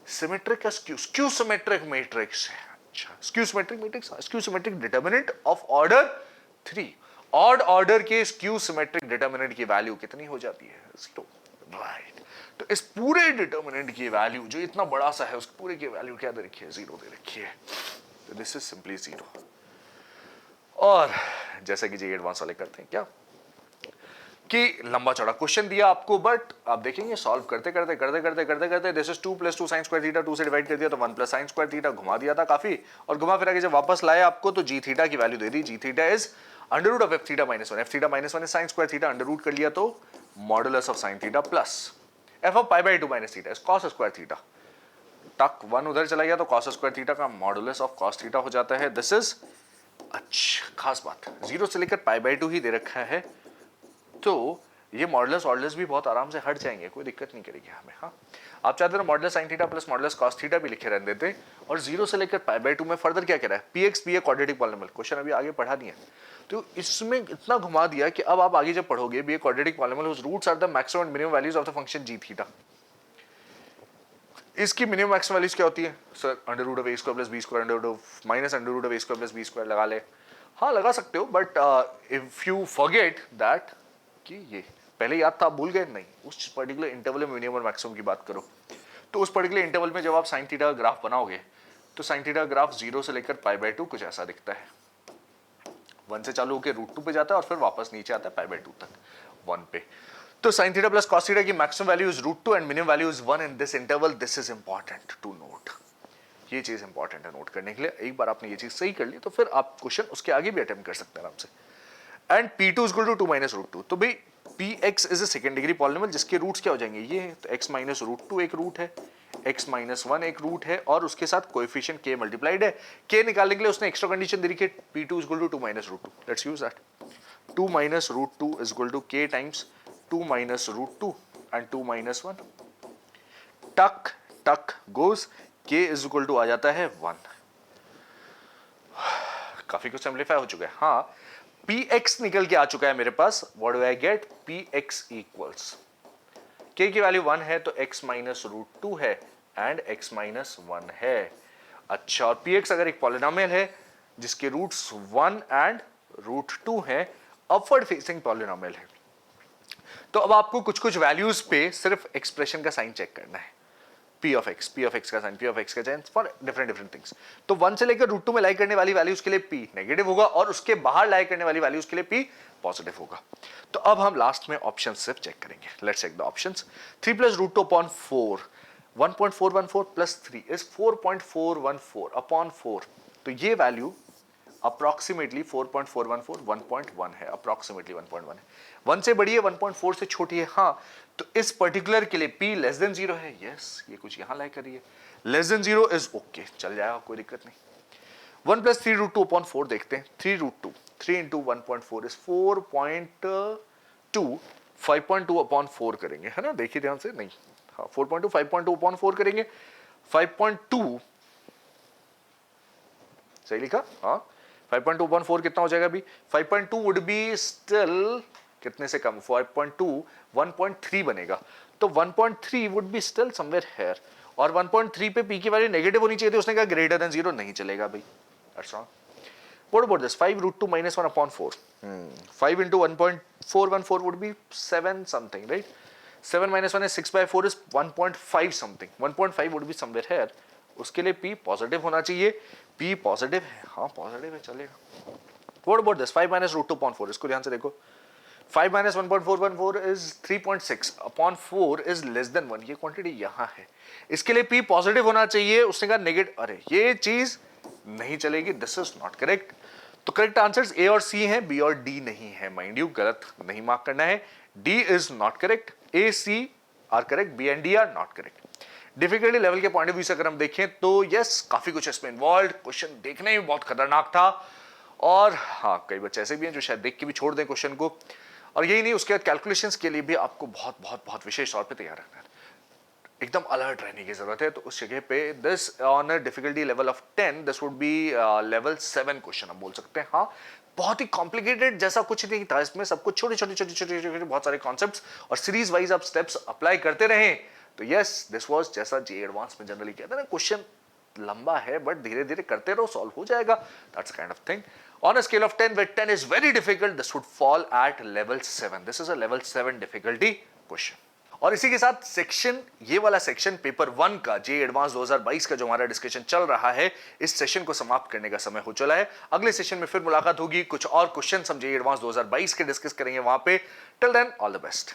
सिमेट्रिक का स्क्यू सिमेट्रिक मैट्रिक्स है। अच्छा, skew symmetric matrix, skew symmetric determinant of order 3। Odd order के स्क्यू सिमेट्रिक डिटरमिनेंट की वैल्यू कितनी हो जाती है, 0, राइट। तो इस पूरे डिटरमिनेंट की वैल्यू जो इतना बड़ा सा है, उस पूरे की वैल्यू क्या दे रखी है, 0 दे रखी है। तो दिस इज सिंपली 0। और जैसा कि जी एडवांस वाले करते हैं क्या कि लंबा चौड़ा क्वेश्चन दिया आपको, बट आप देखेंगे सॉल्व करते करते this is 2 + 2 sin square theta, 2 से डिवाइड कर दिया तो 1 + sin स्क्वायर थीटा, घुमा दिया था काफी, और घुमा फिरा के जब वापस लाए आपको तो जी थीटा की वैल्यू दे दी। G theta is under root of f theta minus 1, f theta minus 1 is sin square theta, under root कर लिया तो modulus of sin theta plus f of π/2 minus theta is cos square theta, टक 1 उधर चला गया तो cos square theta का modulus of cos theta हो जाता है। दिस इज, अच्छा खास बात, 0 से लेकर π/2 ही दे रखा है, तो ये मॉडुलस ऑर्डर्स भी बहुत आराम से हट जाएंगे, कोई दिक्कत नहीं करेगी हमें, हाँ। आप चाहते हो modulus sign theta plus modulus cos theta भी लिखे रहने देते, और 0 से लेकर π/2 में फर्दर क्या कह रहा है, px भी एक क्वाड्रेटिक पॉलिनोमियल, क्वेश्चन अभी आगे पढ़ा दिया, तो इसमें इतना घुमा दिया कि अब आप आगे जब पढ़ोगे भी एक quadratic polynomial whose roots are the maximum and minimum values of the function g theta. इसकी मिनिमम मैक्सिमम वैल्यूज क्या होती है sir, under root of a square plus b square, under root of minus under root of a square plus b square लगा ले, हाँ लगा सकते हो, but if you forget that कि ये पहले याद था, आप भूल गए नहीं, उस पर्टिकुलर इंटरवल में मिनिमम और मैक्सिमम की बात करो, तो उस पर्टिकुलर इंटरवल में जब आप साइन थीटा का ग्राफ बनाओगे तो साइन थीटा ग्राफ 0 से लेकर π/2 कुछ ऐसा दिखता है। 1 से चालू होकर √2 पे जाता है और फिर वापस नीचे आता है π/2 तक 1 पे। तो sine theta plus cos theta की maximum value is √2 and minimum value is 1 in this interval. This is important to note. ये चीज इंपॉर्टेंट है नोट करने के लिए। एक बार आपने ये चीज सही कर ली तो फिर आप क्वेश्चन उसके आगे भी अटेम्प्ट कर सकते हैं आराम से। And P2 is equal to 2 minus √2। तो भाई Px is a second degree polynomial जिसके रूट्स क्या हो जाएंगे, ये तो x माइनस √2 एक रूट है, x माइनस 1 एक रूट है और उसके साथ कोएफिशिएंट k मल्टीप्लाइड है। k निकालने के लिए उसने एक्स्ट्रा कंडीशन दे रखी है P2 is equal to 2 minus √2। Let's use that. 2 minus √2 is equal to k times 2 minus √2 and 2 minus 1। टक टक goes, k is equal to आ जाता है 1। काफी कुछ सिंपलीफाई हो चुका है। हाँ, Px निकल के आ चुका है मेरे पास। What do I get? Px equals k की वैल्यू 1 है तो x माइनस √2 है एंड x माइनस 1 है। अच्छा, और Px अगर एक पॉलिनोमियल है जिसके रूट्स 1 एंड √2 है, अपवर्ड फेसिंग पॉलिनोमियल है, तो अब आपको कुछ कुछ वैल्यूज पे सिर्फ एक्सप्रेशन का साइन चेक करना है। p of x का साइन, p of x का साइन फॉर डिफरेंट थिंग्स। तो 1 से लेकर √2 में लाई करने वाली वैल्यूज के लिए p नेगेटिव होगा और उसके बाहर लाई करने वाली वैल्यूज के लिए p पॉजिटिव होगा। तो अब हम लास्ट में ऑप्शन सिर्फ चेक करेंगे। Let's check the options. 3 plus √2 upon 4, 1.414 plus 3 is 4.414 upon 4। तो ये वैल्यू अप्रॉक्सीमेटली 4.414 1.1 है, अप्रॉक्सीमेटली 1.1 है। 1 से बड़ी है, 1.4 से छोटी है। हाँ, तो इस पर्टिकुलर के लिए p लेस देन 0 है। यस, ये कुछ यहां लाई कर रही है। लेस देन 0 इज ओके, चल जाएगा, कोई दिक्कत नहीं। 1 प्लस 3 √2 अपॉन 4 देखते हैं। 3 √2, 3 इंटू 1.4 इज 4.2, 5.2 अपॉन 4 करेंगे, है ना, देखिए ध्यान से। नहीं, हाँ, 4.2 5.2 अपॉन 4 करेंगे। 5.2 सही लिखा? हाँ, 5.2 अपॉन 4 कितना हो जाएगा अभी? 5.2 वुड बी स्टिल कितने से कम? 5.2 1.3 बनेगा। तो 1.3 would be still somewhere here, और 1.3 पे p की वैल्यू नेगेटिव होनी चाहिए थी। उसने कहा ग्रेटर देन 0 नहीं चलेगा भाई। That's wrong. What about this? 5 √2 minus 1 upon 4. 5 into 1.414 would be 7 something, right? 7 minus 1 is 6/4 is 1.5 something. 1.5 would be somewhere here. उसके लिए p पॉजिटिव होना चाहिए। p पॉजिटिव है, हाँ पॉजिटिव है, चलेगा। What about this? 5 minus √2 upon 4. इसको ध्यान से देखो। 5 minus 1.414 is 3.6 upon 4 is less than 1. ये क्वांटिटी यहाँ है, इसके लिए p पॉजिटिव होना चाहिए। उसने कहा नेगेटिव। अरे ये चीज नहीं चलेगी, दिस इज नॉट करेक्ट। तो करेक्ट आंसर्स ए और सी हैं, बी और डी नहीं है। माइंड यू, गलत नहीं मार्क करना है। D is not correct, A C are correct, B and D are not correct. Difficulty level के पॉइंट ऑफ व्यू से अगर हम देखें तो यस, काफी कुछ इसमें इन्वॉल्व। क्वेश्चन देखने में बहुत खतरनाक था, और हाँ, कई बच्चे ऐसे भी हैं जो शायद देख के भी छोड़ दें क्वेश्चन को। और यही नहीं, उसके बाद कैलकुलेशंस के लिए भी आपको बहुत बहुत बहुत विशेष तौर पे तैयार रखना है, एकदम अलर्ट रहने की जरूरत है। तो उस जगह पे this on a difficulty level of 10 this would be level 7 question हम बोल सकते हैं। हाँ, बहुत ही कॉम्प्लिकेटेड जैसा कुछ नहीं था इसमें, सब कुछ छोटे छोटे छोटे छोटे छोटे बहुत सारे कॉन्सेप्ट्स और सीरीज वाइज आप स्टेप्स अप्लाई करते रहें। तो यस, दिस वाज जैसा जे एडवांस में जनरली कहते हैं ना, क्वेश्चन लंबा है बट धीरे धीरे करते रहो, सॉल्व हो जाएगा। That's kind of thing. On a scale of 10 where 10 is very difficult, this would fall at level 7. This is a level 7 difficulty question. और इसी के साथ सेक्शन, ये वाला सेक्शन पेपर 1 का जे एडवांस 2022 का जो हमारा डिस्कशन चल रहा है, इस सेशन को समाप्त करने का समय हो चला है। अगले सेशन में फिर मुलाकात होगी, कुछ और क्वेश्चन हम जे एडवांस 2022 के डिस्कस करेंगे वहां पे। Till then, all the best.